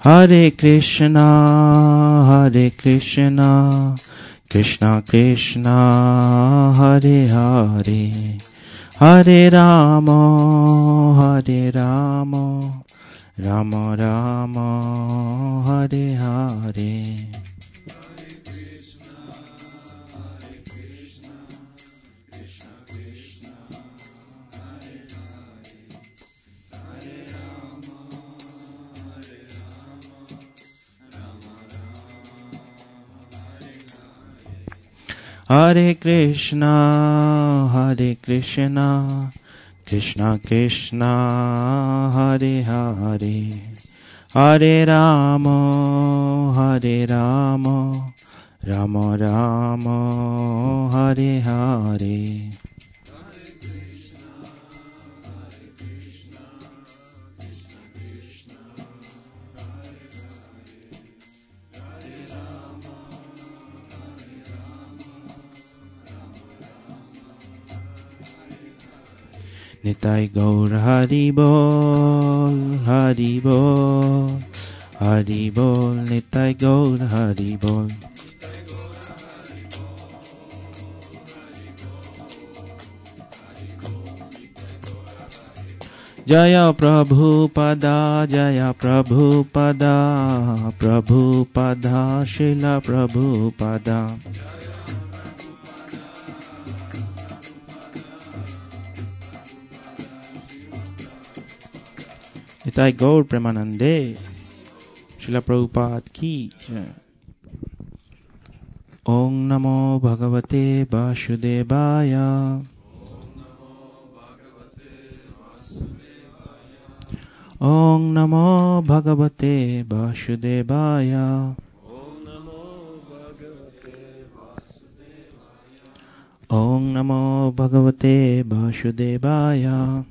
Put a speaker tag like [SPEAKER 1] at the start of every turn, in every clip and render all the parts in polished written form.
[SPEAKER 1] Hare Krishna, Krishna Krishna, Hare Hare, Hare Rama, Rama Rama, Hare Hare. Hare Krishna, Krishna Krishna, Hare Hare, Hare Rama, Rama Rama, Hare Hare. Nitai Gaur Hari Bol, Hari Bol, Hari Bol, Nitai Gaur Hari Bol. Jaya Prabhupada, Jaya Prabhupada, Prabhupada, Srila Prabhupada. Nitai Gaur Premanande, Srila Prabhupada ki jai. Om Namo Bhagavate Vasudevaya. Om Namo Bhagavate Vasudevaya. Om Namo Bhagavate Vasudevaya.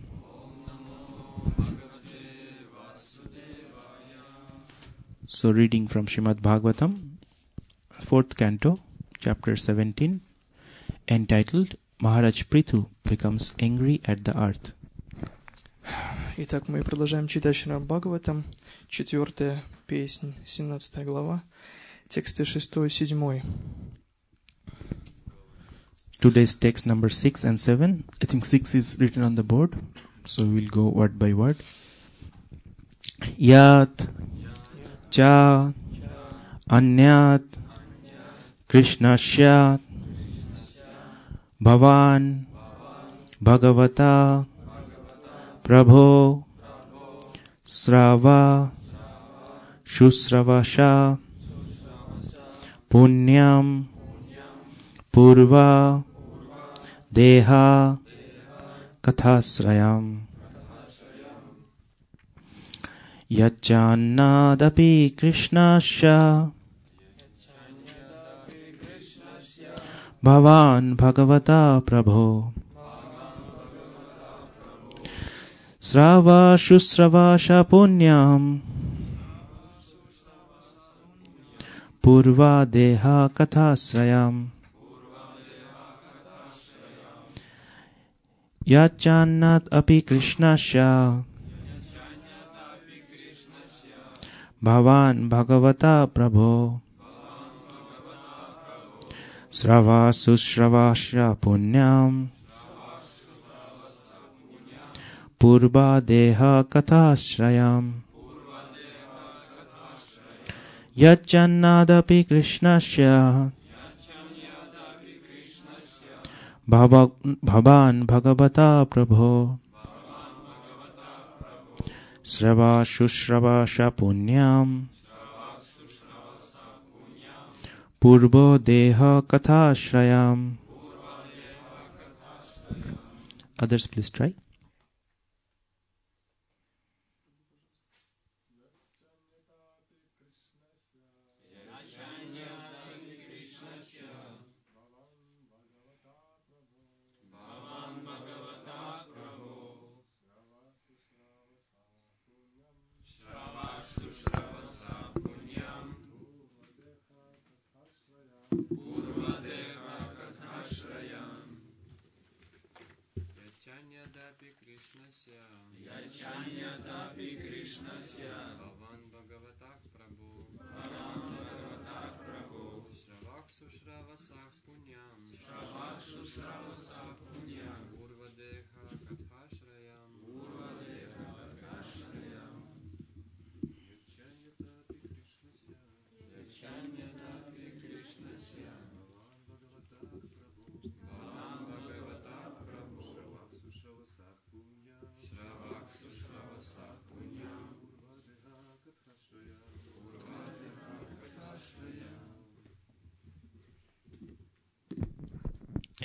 [SPEAKER 1] So reading from Srimad Bhagavatam, 4th canto, chapter 17, entitled Maharaj Prithu becomes angry at the earth.
[SPEAKER 2] Итак, мы продолжаем читать Шримад Бхагаватам, 4-я песнь, 17 глава, тексты 6-7.
[SPEAKER 1] Today's text number 6 and 7. I think 6 is written on the board, so we'll go word by word. Yat cha anyat krishnasya bhavan bhagavata prabho srava shusravasha punyam purva deha kathasrayam yachannadapi krishnasya bhavan bhagavata prabho srava shusravasha punyam purva deha kathasrayam yachannat api krishnasya bhavan bhagavata prabho srava susravasya punyam purva deha kathasrayam yachannadapi krishnasya bhavan bhagavata prabho srava shusravasha punyam purvo deha kathasrayam. Others please try.
[SPEAKER 3] Yachanyadapi Krishnasya Bhavan Bhagavata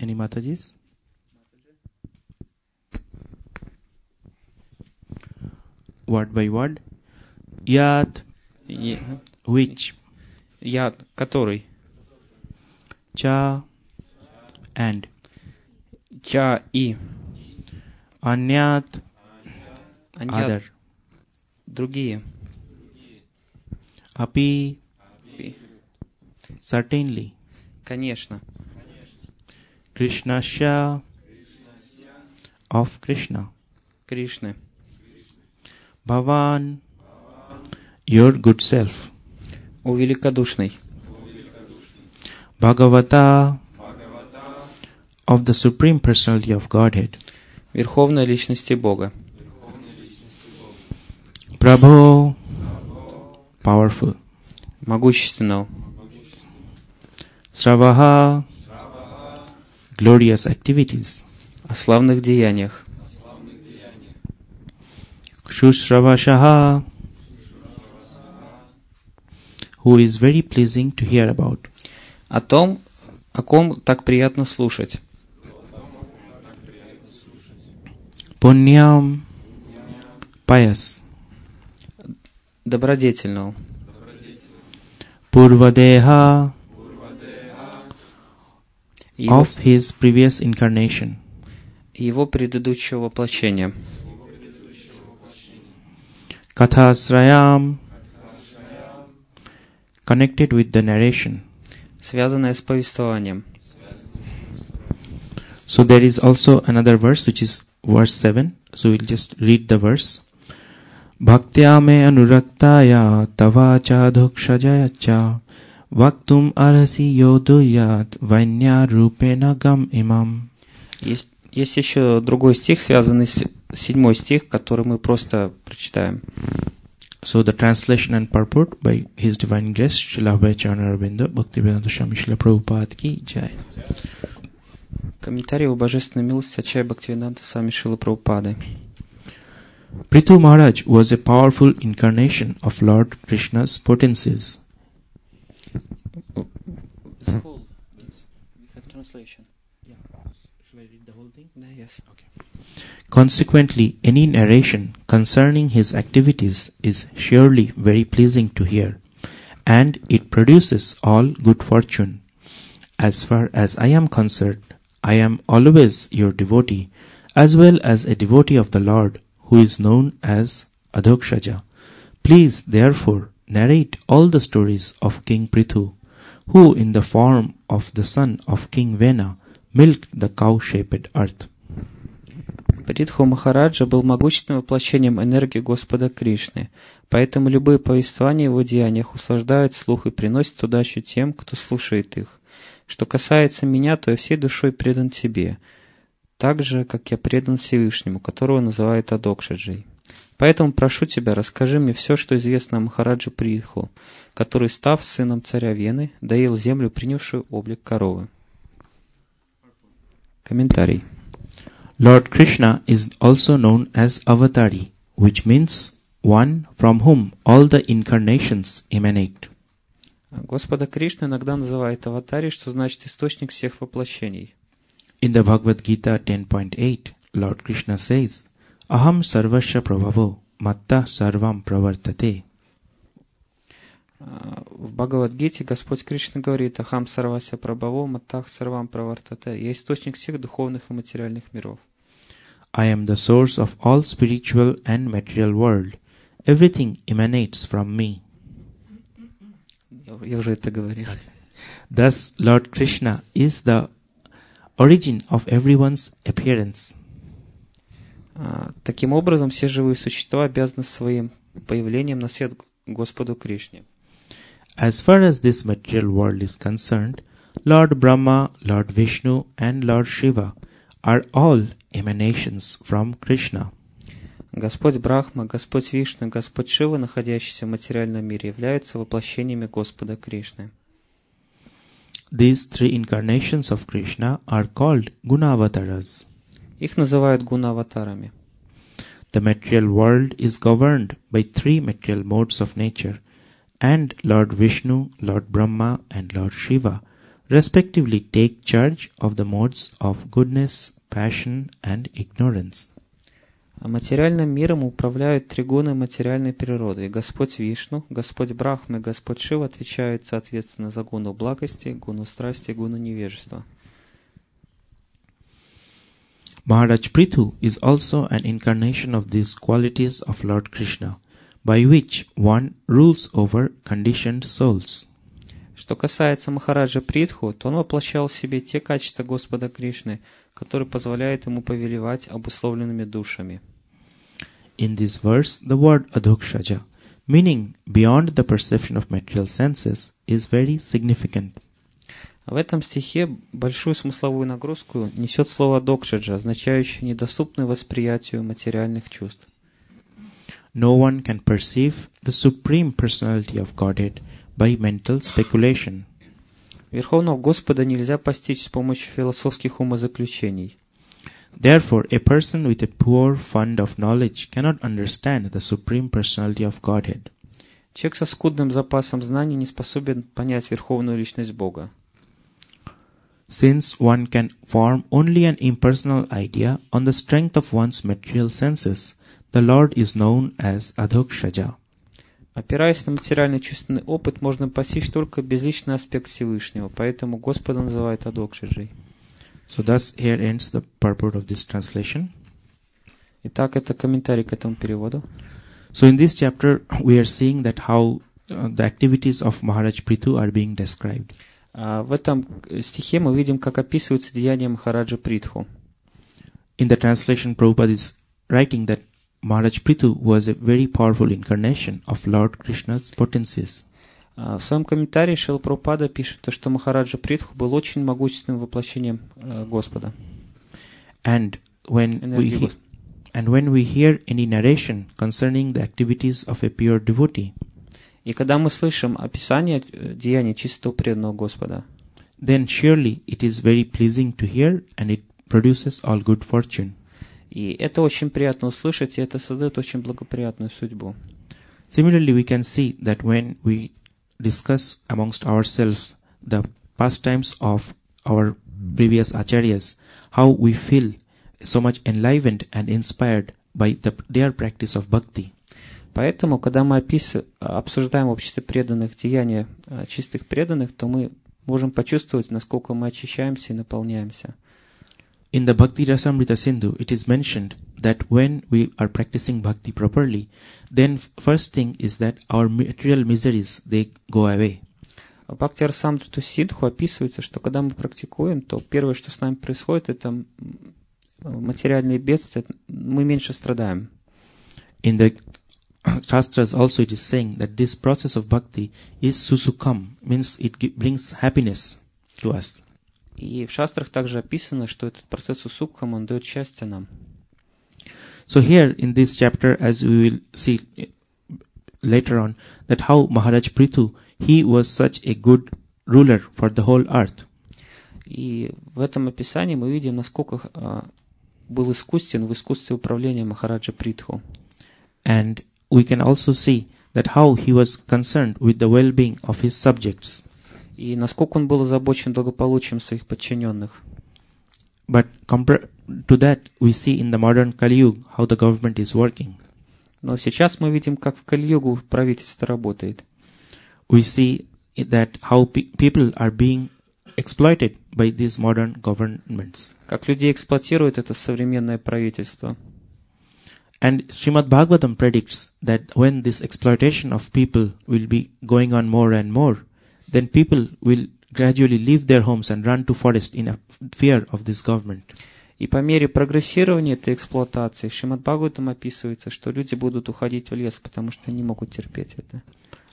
[SPEAKER 1] Any Matajis? Word by word. Yat. Which?
[SPEAKER 3] Yat. Который?
[SPEAKER 1] Cha. And.
[SPEAKER 3] Cha. И.
[SPEAKER 1] Anyat. Other.
[SPEAKER 3] Другие.
[SPEAKER 1] Api. Certainly.
[SPEAKER 3] Конечно.
[SPEAKER 1] Krishnasya. Of Krishna.
[SPEAKER 3] Кришны.
[SPEAKER 1] Bhavan. Your good self.
[SPEAKER 3] O великодушный.
[SPEAKER 1] Bhagavata. Of the Supreme Personality of Godhead.
[SPEAKER 3] Верховной личности Бога.
[SPEAKER 1] Prabhu. Powerful.
[SPEAKER 3] Могущественного.
[SPEAKER 1] Sravaha. Glorious activities.
[SPEAKER 3] О славных деяниях.
[SPEAKER 1] Shushravashaha. Who is very pleasing to hear about.
[SPEAKER 3] О том, о ком так приятно слушать.
[SPEAKER 1] Punyam. Pious.
[SPEAKER 3] Добродетельного.
[SPEAKER 1] Purvadeha. Of his previous incarnation.
[SPEAKER 3] Его предыдущего воплощения.
[SPEAKER 1] Kathasrayam. Connected with the narration.
[SPEAKER 3] Связанное с повествованием.
[SPEAKER 1] So there is also another verse which is verse 7. So we'll just read the verse. Bhaktya me anuraktaya tavacha dhukshajayacha vaktum arasi yoduyat vanya rupena gam imam.
[SPEAKER 3] Есть еще другой стих, связанный с 7 стих, который мы просто прочитаем.
[SPEAKER 1] So the translation and purport by His Divine Grace Srila Abhayacharya Aurobindo Bhaktivedanta Swami Srila Prabhupada ki jai.
[SPEAKER 3] Комментарий о божественной милости Ачарьи Бхактивиданта Свами Шрилы Прабхупады.
[SPEAKER 1] Prithu Maharaj was a powerful incarnation of Lord Krishna's potencies. Consequently, any narration concerning his activities is surely very pleasing to hear, and it produces all good fortune. As far as I am concerned, I am always your devotee, as well as a devotee of the Lord, who is known as Adhokshaja. Please, therefore, narrate all the stories of King Prithu, who in the form of the son of King Vena milked the cow-shaped earth.
[SPEAKER 3] Притху Махараджа был могущественным воплощением энергии Господа Кришны, поэтому любые повествования о его деяниях услаждают слух и приносят удачу тем, кто слушает их. Что касается меня, то я всей душой предан тебе, так же, как я предан Всевышнему, которого называют Адокшаджей. Поэтому прошу тебя, расскажи мне все, что известно о Махараджа Притху, который, став сыном царя Вены, доил землю, принявшую облик коровы. Комментарий.
[SPEAKER 1] Lord Krishna is also known as Avatari, which means one from whom all the incarnations emanate.
[SPEAKER 3] Господа Кришну иногда называют Аватари, что значит источник всех воплощений.
[SPEAKER 1] In the Bhagavad Gita 10.8, Lord Krishna says, Aham sarvasya prabhavo matta sarvam pravartate.
[SPEAKER 3] В Бхагавад-гите Господь Кришна говорит: Ахам сарвася прабхаво маттах сарвам правартате. Я источник всех духовных и материальных миров.
[SPEAKER 1] I am the source of all spiritual and material world. Everything emanates from me.
[SPEAKER 3] Я уже это говорил.
[SPEAKER 1] Thus, Lord Krishna is the origin of everyone's appearance.
[SPEAKER 3] Таким образом, все живые существа обязаны своим появлением на свет Господу Кришне.
[SPEAKER 1] As far as this material world is concerned, Lord Brahma, Lord Vishnu, and Lord Shiva are all emanations from Krishna.
[SPEAKER 3] Господь Брахма, Господь Вишну, Господь Шива, находящиеся в материальном мире, являются воплощениями Господа Кришны.
[SPEAKER 1] These three incarnations of Krishna are called Gunavataras.
[SPEAKER 3] Их называют гуна-аватарами.
[SPEAKER 1] The material world is governed by three material modes of nature, and Lord Vishnu, Lord Brahma, and Lord Shiva respectively take charge of the modes of goodness, passion, and ignorance.
[SPEAKER 3] А материальным миром управляют три гуны материальной природы. И Господь Вишну, Господь Брахма и Господь Шива отвечают соответственно за гуну благости, гуну страсти и гуну невежества.
[SPEAKER 1] Maharaj Prithu is also an incarnation of these qualities of Lord Krishna, by which one rules over conditioned souls.
[SPEAKER 3] Что касается Махараджа Притху, то он воплощал в себе те качества Господа Кришны, которые позволяют ему повелевать обусловленными душами.
[SPEAKER 1] In this verse, the word adhokshaja, meaning beyond the perception of material senses, is very significant.
[SPEAKER 3] В этом стихе большую смысловую нагрузку несет слово «докшаджа», означающее недоступное восприятию материальных чувств.
[SPEAKER 1] No one can perceive the Supreme Personality of Godhead by mental speculation.
[SPEAKER 3] Верховного Господа нельзя постичь с помощью философских умозаключений.
[SPEAKER 1] Therefore, a person with a poor fund of knowledge cannot understand the Supreme Personality of Godhead.
[SPEAKER 3] Человек со скудным запасом знаний не способен понять Верховную Личность Бога.
[SPEAKER 1] Since one can form only an impersonal idea on the strength of one's material senses, the Lord is known as Adhokshaja.
[SPEAKER 3] Опираясь на материальный чувственный опыт, можно постичь только безличный аспект Всевышнего, поэтому Господа называют Адокшаджей.
[SPEAKER 1] So thus here ends the purport of this translation.
[SPEAKER 3] Итак, это комментарий к этому переводу.
[SPEAKER 1] So in this chapter we are seeing that how the activities of Maharaj Prithu are being described.
[SPEAKER 3] В этом стихе мы видим, как описываются деяния Махараджа Притху.
[SPEAKER 1] In the translation, Prabhupada is writing that Maharaj Prithu was a very powerful incarnation of Lord Krishna's potencies.
[SPEAKER 3] В своем комментарии Шрила Прабхупада пишет, что Махараджа Притху был очень могущественным воплощением Господа.
[SPEAKER 1] And when we hear any narration concerning the activities of a pure devotee,
[SPEAKER 3] и когда мы слышим описание деяний чистого преданного Господа,
[SPEAKER 1] then surely it is very pleasing to hear and it produces all good fortune.
[SPEAKER 3] И это очень приятно услышать, и это создает очень благоприятную судьбу.
[SPEAKER 1] Similarly, we can see that when we discuss amongst ourselves the pastimes of our previous acharyas, how we feel so much enlivened and inspired by their practice of bhakti.
[SPEAKER 3] Поэтому, когда мы обсуждаем в обществе преданных деяния чистых преданных, то мы можем почувствовать, насколько мы очищаемся и наполняемся.
[SPEAKER 1] In the Bhakti Rasamrita Sindhu, it is mentioned that when we are practicing bhakti properly, then first thing is that our material miseries, they go away.
[SPEAKER 3] В Бхакти Расамриту Синдху описывается, что когда мы практикуем, то первое, что с нами происходит, это материальные бедствия, мы меньше страдаем.
[SPEAKER 1] In the Shastras also it is saying that this process of bhakti is susukam, means it brings happiness to us.
[SPEAKER 3] И в шастрах также описано, что этот процесс усукхам, он дает счастье нам.
[SPEAKER 1] So here in this chapter, as we will see later on, that how Maharaj Prithu, he was such a good ruler for the whole earth.
[SPEAKER 3] И в этом описании мы видим, насколько был искусен в искусстве управления Махараджа Притху.
[SPEAKER 1] And we can also see that how he was concerned with the well-being of his subjects.
[SPEAKER 3] И насколько он был озабочен благополучием своих подчиненных.
[SPEAKER 1] But compared to that, we see in the modern Kali Yuga how the government is working.
[SPEAKER 3] Но сейчас мы видим, как в Кали-югу правительство работает.
[SPEAKER 1] We see that how people are being exploited by these modern governments.
[SPEAKER 3] Как людей эксплуатирует это современное правительство.
[SPEAKER 1] And Srimad Bhagavatam predicts that when this exploitation of people will be going on more and more, then people will gradually leave their homes and run to forest in a fear of this government.
[SPEAKER 3] И по мере прогрессирования этой эксплуатации в Шримад Бхагаватам описывается, что люди будут уходить в лес, потому что не могут терпеть это.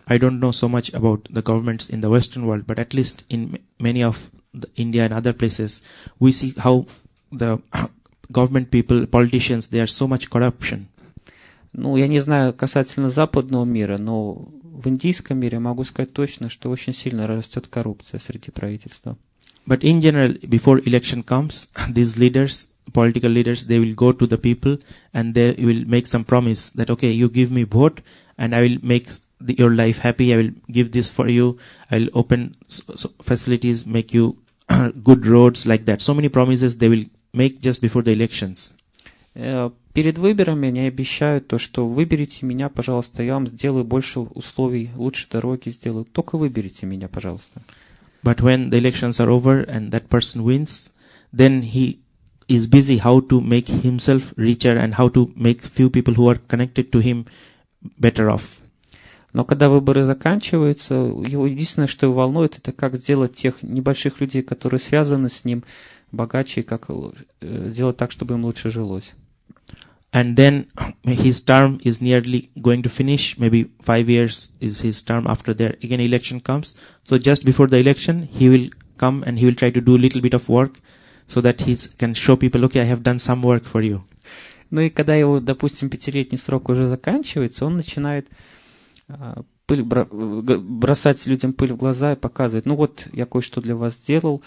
[SPEAKER 1] I don't know so much about the governments in the Western world, but at least in many of India and other places, we see how the government people, politicians, there are so much corruption.
[SPEAKER 3] Ну, я не знаю касательно западного мира, но в индийском мире могу сказать точно, что очень сильно растет коррупция среди правительства.
[SPEAKER 1] But in general, before election comes, these leaders, political leaders, they will go to the people and they will make some promise that, okay, you give me vote and I will make your life happy. I will give this for you. I will open facilities, make you good roads, like that. So many promises they will make just before the elections.
[SPEAKER 3] Перед выборами они обещают то, что выберите меня, пожалуйста, я вам сделаю больше условий, лучше дороги сделаю. Только выберите меня, пожалуйста.
[SPEAKER 1] But when the elections are over and that person wins, then he is busy how to make himself richer and how to make few people who are connected to him better off.
[SPEAKER 3] Но когда выборы заканчиваются, его единственное, что его волнует, это как сделать тех небольших людей, которые связаны с ним, богаче, как сделать так, чтобы им лучше жилось.
[SPEAKER 1] And then his term is nearly going to finish. Maybe 5 years is his term. After that, again election comes. So just before the election, he will come and he will try to do a little bit of work so that he can show people, okay, I have done some work for you.
[SPEAKER 3] Ну и когда его, допустим, 5-летний срок уже заканчивается, он начинает бросать людям пыль в глаза и показывать, ну вот, я кое-что для вас сделал,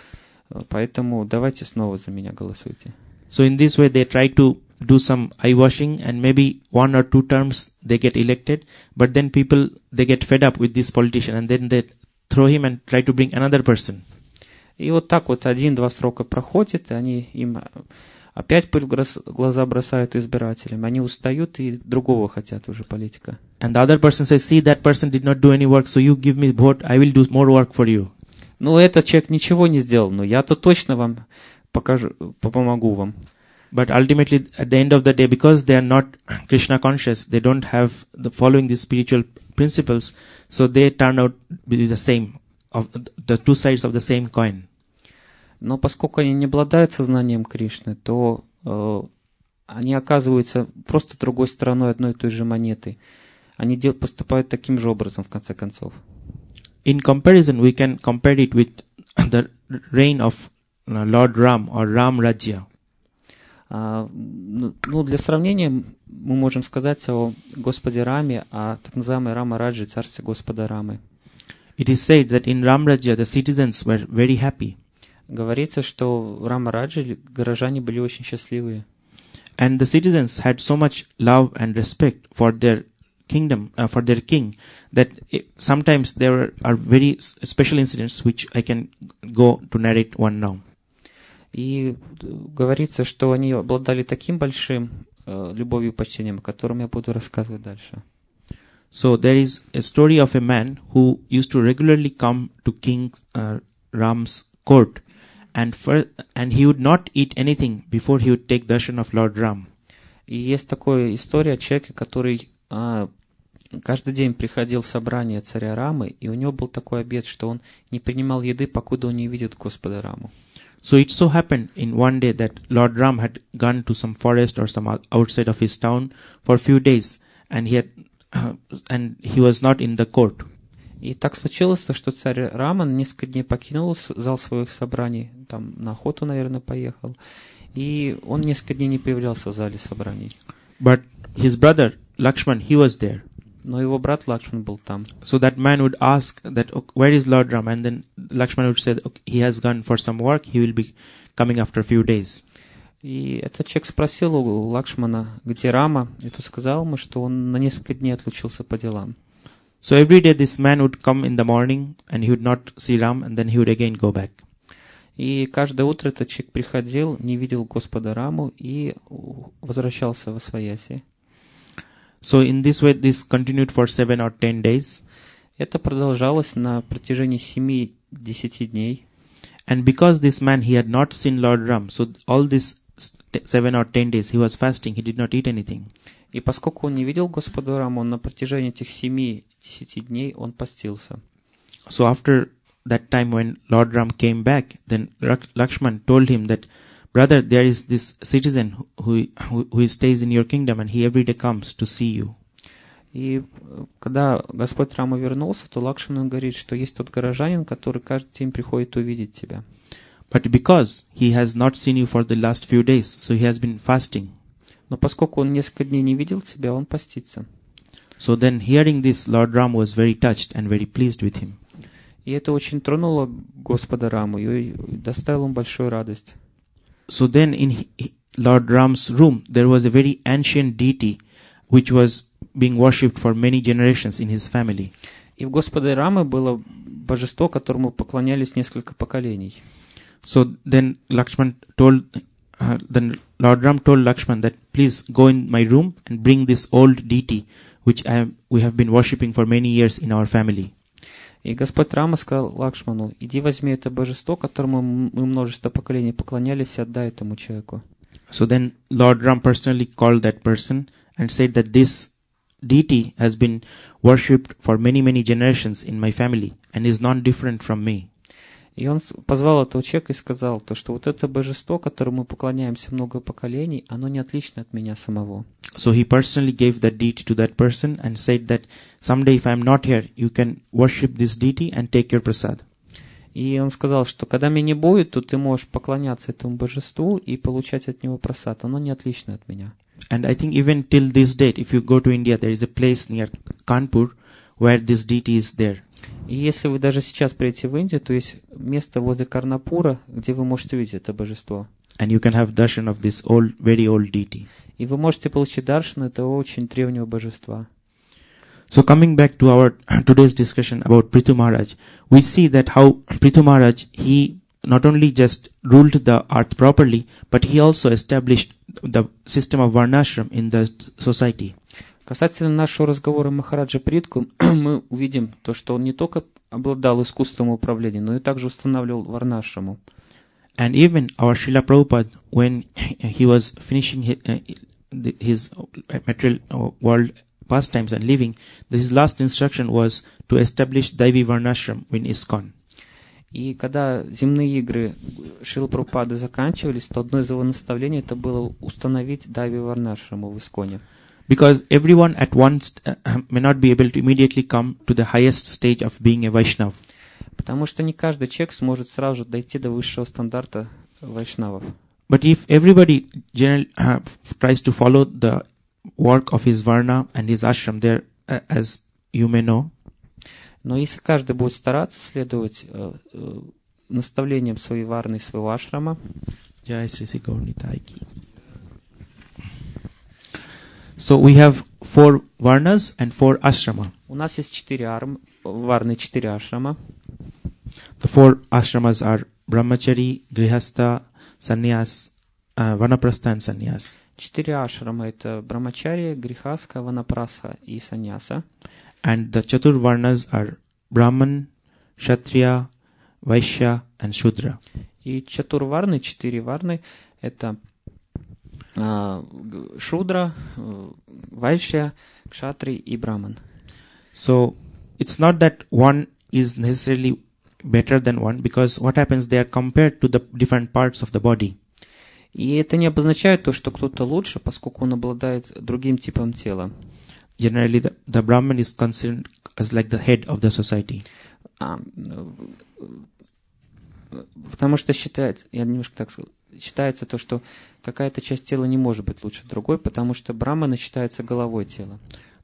[SPEAKER 3] поэтому давайте снова за меня голосуйте.
[SPEAKER 1] So in this way, they try to do some eye washing and maybe 1 or 2 terms they get elected, but then people, they get fed up with this politician and then they throw him and try to bring another person.
[SPEAKER 3] И вот так вот 1-2 срока проходит, и они им опять пыль в глаза бросают избирателям, они устают и другого хотят уже политика.
[SPEAKER 1] And the other person says, see, that person did not do any work, so you give me vote, I will do more work for you.
[SPEAKER 3] Ну, этот человек ничего не сделал, но я-то точно вам покажу, помогу вам.
[SPEAKER 1] But ultimately, at the end of the day, because they are not Krishna conscious, they don't have the following these spiritual principles, so they turn out to be the same, of the two sides of the same coin.
[SPEAKER 3] Но поскольку они не обладают сознанием Кришны, то они оказываются просто другой стороной одной и той же монеты. Они поступают таким же образом, в конце концов.
[SPEAKER 1] In comparison, we can compare it with the reign of Lord Ram or Ram Rajya.
[SPEAKER 3] Ну, для сравнения мы можем сказать о Господе Раме, о так называемой Рама-Раджи, царстве Господа Рамы.
[SPEAKER 1] It is said that in Ram Rajya the citizens were very happy.
[SPEAKER 3] Говорится, что в Рама-Раджи горожане были очень счастливые.
[SPEAKER 1] And the citizens had so much love and respect for their kingdom, for their king, that sometimes there are very special incidents which I can go to narrate one now.
[SPEAKER 3] И говорится, что они обладали таким большим любовью и почтением, о котором я буду рассказывать дальше.
[SPEAKER 1] So there is a story of a man who used to regularly come to King Ram's court, and he would not eat anything before he would take darshan of Lord Ram.
[SPEAKER 3] И есть такая история о человеке, который каждый день приходил в собрание царя Рамы, и у него был такой обет, что он не принимал еды, покуда он не видит Господа Раму.
[SPEAKER 1] So it so happened in one day that Lord Ram had gone to some forest or some outside of his town for a few days, and he was not in the court.
[SPEAKER 3] И так случилось, что царь Рама несколько дней покинул зал своих собраний, там на охоту, наверное, поехал, и он несколько дней не появлялся в зале собраний.
[SPEAKER 1] But his brother Lakshman, he was there.
[SPEAKER 3] Но его брат Лакшман был там.
[SPEAKER 1] So that man would ask that, where is Lord Ram? And then Lakshman would say, okay, he has gone for some work, he will be coming after a few days.
[SPEAKER 3] И этот человек спросил у Лакшмана, где Рама, и тот сказал ему, что он на несколько дней отлучился по делам.
[SPEAKER 1] So every day this man would come in the morning and he would not see Ram, and then he would again go back.
[SPEAKER 3] И каждое утро этот человек приходил, не видел Господа Раму и возвращался в Освояси.
[SPEAKER 1] So in this way, this continued for 7 or 10 days.
[SPEAKER 3] Это продолжалось на протяжении 7-10 дней.
[SPEAKER 1] And because this man, he had not seen Lord Ram, so all these 7 or 10 days, he was fasting, he did not eat anything.
[SPEAKER 3] И поскольку он не видел Господа Раму, он на протяжении этих 7-10 дней он постился.
[SPEAKER 1] So after that time when Lord Ram came back, then Lakshman told him that, brother, there is this citizen who stays in your kingdom and he every day comes to see you.
[SPEAKER 3] И когда Господь Рама вернулся, то Лакшман говорит, что есть тот горожанин, который каждый день приходит увидеть тебя.
[SPEAKER 1] But because he has not seen you for the last few days, so he has been fasting.
[SPEAKER 3] Но поскольку он несколько дней не видел тебя, он постится.
[SPEAKER 1] So then hearing this, Lord Ram was very touched and very pleased with him.
[SPEAKER 3] И это очень тронуло Господа Раму и доставило ему большую радость.
[SPEAKER 1] So then in Lord Ram's room, there was a very ancient deity which was being worshipped for many generations in his family.
[SPEAKER 3] И в Господа Рамы было божество, которому поклонялись несколько поколений.
[SPEAKER 1] So then then Lord Ram told Lakshman that please go in my room and bring this old deity which we have been worshipping for many years in our family.
[SPEAKER 3] И Господь Рама сказал Лакшману: иди возьми это божество, которому мы множество поколений поклонялись, и отдай этому человеку.
[SPEAKER 1] So then Lord Ram personally called that person and said that this deity has been worshipped for many, many generations in my family and is not different from me.
[SPEAKER 3] И он позвал этого человека и сказал, что вот это божество, которому мы поклоняемся много поколений, оно не отлично от меня самого.
[SPEAKER 1] So he personally gave that deity to that person and said that someday if I am not here, you can worship this deity and take your prasad.
[SPEAKER 3] И он сказал, что когда меня не будет, то ты можешь поклоняться этому божеству и получать от него прасад. Оно не отлично от меня.
[SPEAKER 1] And I think even till this date, if you go to India, there is a place near Kanpur where this deity is there.
[SPEAKER 3] И если вы даже сейчас приедете в Индию, то есть место возле Карнапура, где вы можете увидеть это божество.
[SPEAKER 1] And you can have darshan of this old, very old deity.
[SPEAKER 3] И вы можете получить даршан этого очень древнего божества.
[SPEAKER 1] So coming back to our today's discussion about Prithu Maharaj, we see that how Prithu Maharaj, he not only just ruled the earth properly, but he also established the system of Varnashram in the society.
[SPEAKER 3] Касательно нашего разговора Махараджа Притху, мы увидим то, что он не только обладал искусством управления, но и также устанавливал варнашраму.
[SPEAKER 1] And even our Srila Prabhupada, when he was finishing his material world pastimes and living, his last instruction was to establish Daivi Varnashram in ISKCON.
[SPEAKER 3] И когда земные игры Шрилы Прабхупады заканчивались, то одно из его наставлений это было установить Дайви Варнашраму в Исконе.
[SPEAKER 1] Because everyone at once may not be able to immediately come to the highest stage of being a Vaishnav.
[SPEAKER 3] Потому что не каждый человек сможет сразу же дойти до высшего стандарта вайшнавов.
[SPEAKER 1] But if everybody generally tries to follow the work of his varna and his ashram there, as you may know,
[SPEAKER 3] но если каждый будет стараться следовать наставлениям своей варны и своего ашрама,
[SPEAKER 1] so we have 4 varnas and 4 ashrama.
[SPEAKER 3] У нас есть 4 варны, 4 ашрама.
[SPEAKER 1] The 4 ashramas are Brahmachari, Grihastha, Sannyas, Vanaprastha and Sannyas.
[SPEAKER 3] 4 ашрама это Брамачария, Грихаска, Ванапрастха и Саньяса.
[SPEAKER 1] And the Chatur Varnas are Brahman, Kshatriya, Vaishya and Shudra.
[SPEAKER 3] И Чатур варны, 4 варны, это Шудра, Вайшья, Кшатри и Браман.
[SPEAKER 1] So it's not that one is necessarily better than one, because what happens, they are compared to the different parts of the body.
[SPEAKER 3] И это не обозначает то, что кто-то лучше, поскольку он обладает другим типом тела.
[SPEAKER 1] Generally, the Brahman is considered as like the head of the society.
[SPEAKER 3] Потому что считается то, что какая-то часть тела не может быть лучше другой, потому что Брахмана считается головой тела.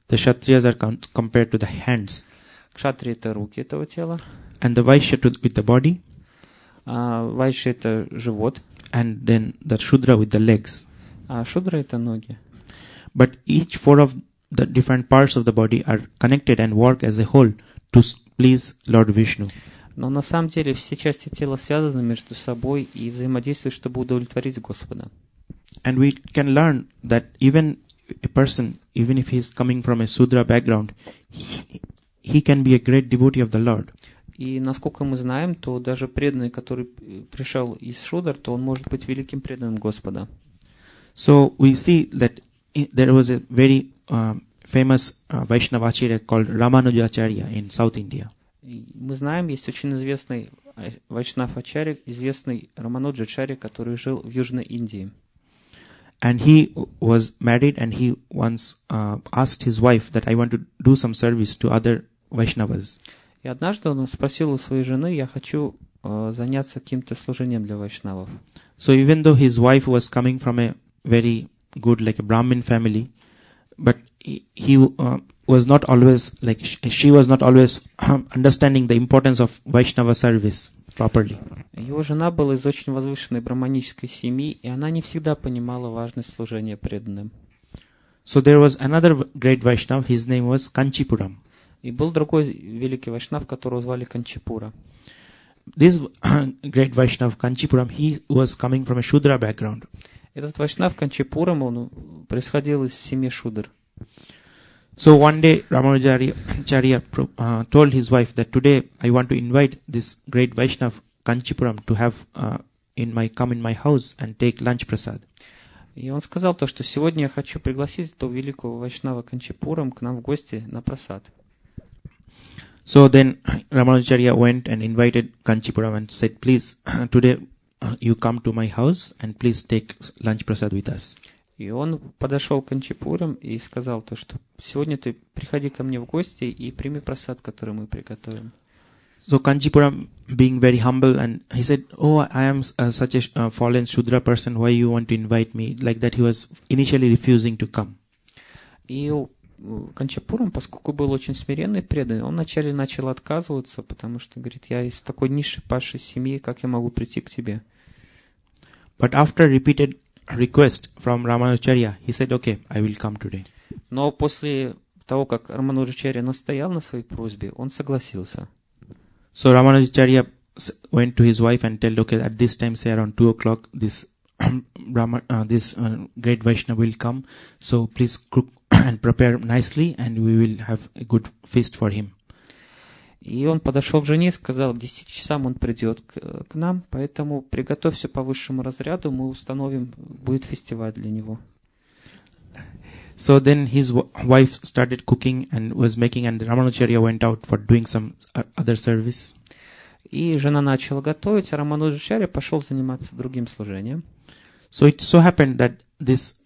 [SPEAKER 1] The Kshatriyas are compared to the hands.
[SPEAKER 3] Кшатри это руки этого тела.
[SPEAKER 1] And the Vaishya with the body.
[SPEAKER 3] Вайшья это живот.
[SPEAKER 1] And then the Shudra with the legs.
[SPEAKER 3] А Шудра это ноги.
[SPEAKER 1] But each 4 of the different parts of the body are connected and work as a whole to please Lord Vishnu.
[SPEAKER 3] Но на самом деле все части тела связаны между собой и взаимодействуют, чтобы удовлетворить Господа.
[SPEAKER 1] And we can learn that even a person, even if he is coming from a Sudra background, he can be a great devotee of the Lord.
[SPEAKER 3] И насколько мы знаем, то даже преданный, который пришел из Шудр, то он может быть великим преданным Господа.
[SPEAKER 1] So we see that there was a very famous Vaishnava Acharya called Ramanujacharya in South India.
[SPEAKER 3] Мы знаем, есть очень известный Вайшнав Ачарья, известный Рамануджачарья, который жил в Южной Индии.
[SPEAKER 1] And he was married, and he once asked his wife that I want to do some service to other Vaishnavas.
[SPEAKER 3] И однажды он спросил у своей жены: я хочу заняться каким-то служением для вайшнавов.
[SPEAKER 1] So even though his wife was coming from a very good, like a Brahmin family, but he was not always, like she was not always understanding the importance of Vaishnava service properly.
[SPEAKER 3] Его жена была из очень возвышенной браманической семьи, и она не всегда понимала важность служения преданным.
[SPEAKER 1] So there was another great Vaishnav, his name was Kanchipuram.
[SPEAKER 3] И был другой великий вайшнав, которого звали Канчипура.
[SPEAKER 1] This great Vaishnav, Kanchipuram, he was coming from a Shudra background.
[SPEAKER 3] Этот вайшнав Канчипурам, он происходил из семьи шудр.
[SPEAKER 1] So one day Ramanujacharya told his wife that today I want to invite this great Vaishnav Kanchipuram to have come in my house and take lunch prasad.
[SPEAKER 3] И он сказал то, что сегодня я хочу пригласить этого великого вайшнава Канчипурам к нам в гости на прасад.
[SPEAKER 1] So then Ramanujacharya went and invited Kanchipuram and said, please, today you come to my house and please take lunch prasad with us.
[SPEAKER 3] И он подошел к Канчипурам и сказал то, что сегодня ты приходи ко мне в гости и прими прасад, который мы приготовим.
[SPEAKER 1] So Kanchipuram, being very humble, and he said, oh, I am such a fallen Shudra person, why you want to invite me? Like that he was initially refusing to come.
[SPEAKER 3] И Канчипурам, поскольку был очень смиренный, преданный, он вначале начал отказываться, потому что говорит: я из такой низшей падшей семьи, как я могу прийти к тебе?
[SPEAKER 1] But after repeated request from Ramanujacharya, he said, okay, I will come today.
[SPEAKER 3] Но после того, как Рамануджачарья настоял на своей просьбе, он согласился.
[SPEAKER 1] So Ramanujacharya went to his wife and told, okay, at this time, say around 2 o'clock, this great Vaishnava will come. So please cook and prepare nicely, and we will have a good feast for him.
[SPEAKER 3] И он подошел к жене и сказал: к 10 часам он придет к нам, поэтому приготовь все по высшему разряду, мы установим, будет фестиваль для него.
[SPEAKER 1] So then his wife started cooking and was making, and Ramanujacharya went out for doing some other service.
[SPEAKER 3] И жена начала готовить, а Рамануджачарья пошел заниматься другим служением.
[SPEAKER 1] So it so happened that this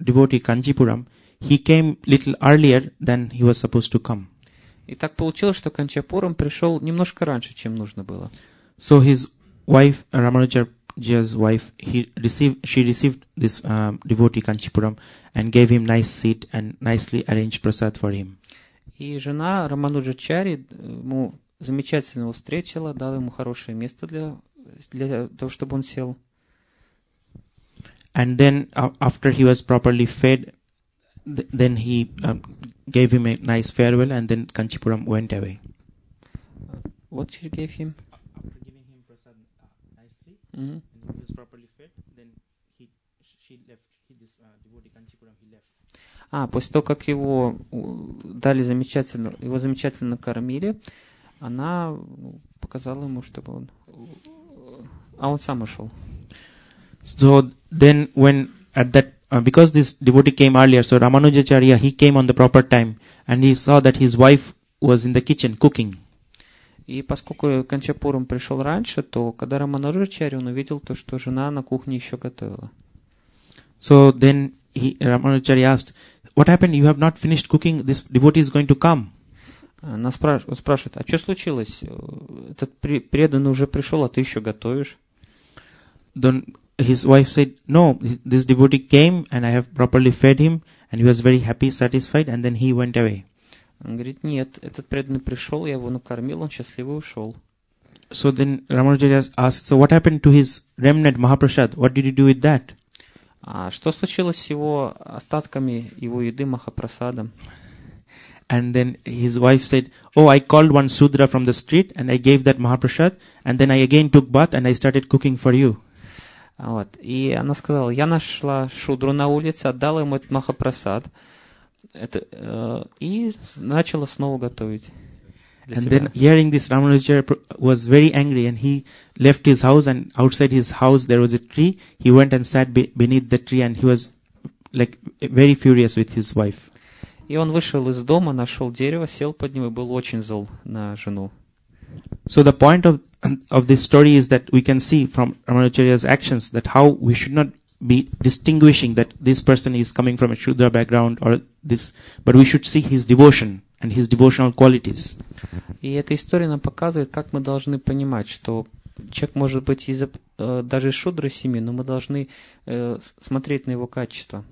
[SPEAKER 1] devotee Kanchipuram, he came little earlier than he was supposed to come.
[SPEAKER 3] И так получилось, что Канчипурам пришел немножко раньше, чем нужно было.
[SPEAKER 1] So his wife, Ramanujacharya's wife, she received this devotee Kanchipuram and gave him nice seat and nicely arranged prasad for him.
[SPEAKER 3] И жена Рамануджачарьи ему замечательно его встретила, дала ему хорошее место для того, чтобы он сел.
[SPEAKER 1] And then after he was properly fed, then he gave him a nice farewell, and then Kanchipuram went away.
[SPEAKER 3] What she gave him?
[SPEAKER 1] After giving him prasad nicely, and he was properly fed, then she left. This devotee Kanchipuram, he left.
[SPEAKER 3] После того, как его замечательно накормили, она показала ему, чтобы он... он сам ушел.
[SPEAKER 1] So then when at that, because this devotee came earlier, so Ramanujacharya, he came on the proper time, and he saw that his wife was in the kitchen cooking.
[SPEAKER 3] И поскольку Канчипурам пришел раньше, то когда Рамануджачарья, он увидел то, что жена на кухне еще готовила.
[SPEAKER 1] So then Ramanujacharya asked, what happened? You have not finished cooking. This devotee is going to come.
[SPEAKER 3] Она спрашивает: а что случилось? Этот преданный уже пришел, а ты еще готовишь?
[SPEAKER 1] Then his wife said, no, this devotee came and I have properly fed him, and he was very happy, satisfied, and then he went away.
[SPEAKER 3] Он говорит: нет, этот преданный пришел, я его накормил, он счастливый ушел.
[SPEAKER 1] So then Ramanujacharya asked, so what happened to his remnant Mahaprasad? What did you do with that?
[SPEAKER 3] Что случилось с его остатками его еды Махапрасадом?
[SPEAKER 1] And then his wife said, oh, I called one Sudra from the street and I gave that Mahaprasad, and then I again took bath and I started cooking for you.
[SPEAKER 3] И она сказала: я нашла шудру на улице, отдала ему этот Махапрасад, и начала снова готовить.
[SPEAKER 1] And then hearing this, Ramanujacharya was very angry, and he left his house, and outside his house there was a tree. He went and sat beneath the tree, and he was like very furious with his wife.
[SPEAKER 3] И он вышел из дома, нашел дерево, сел под ним и был очень зол на жену.
[SPEAKER 1] So the point of this story is that we can see from Ramanujacharya's actions that how we should not be distinguishing that this person is coming from a Shudra background or this, but we should see his devotion and his devotional qualities.
[SPEAKER 3] И эта история нам показывает, как мы должны понимать, что человек может быть даже из шудры семьи, но мы должны смотреть на его качества.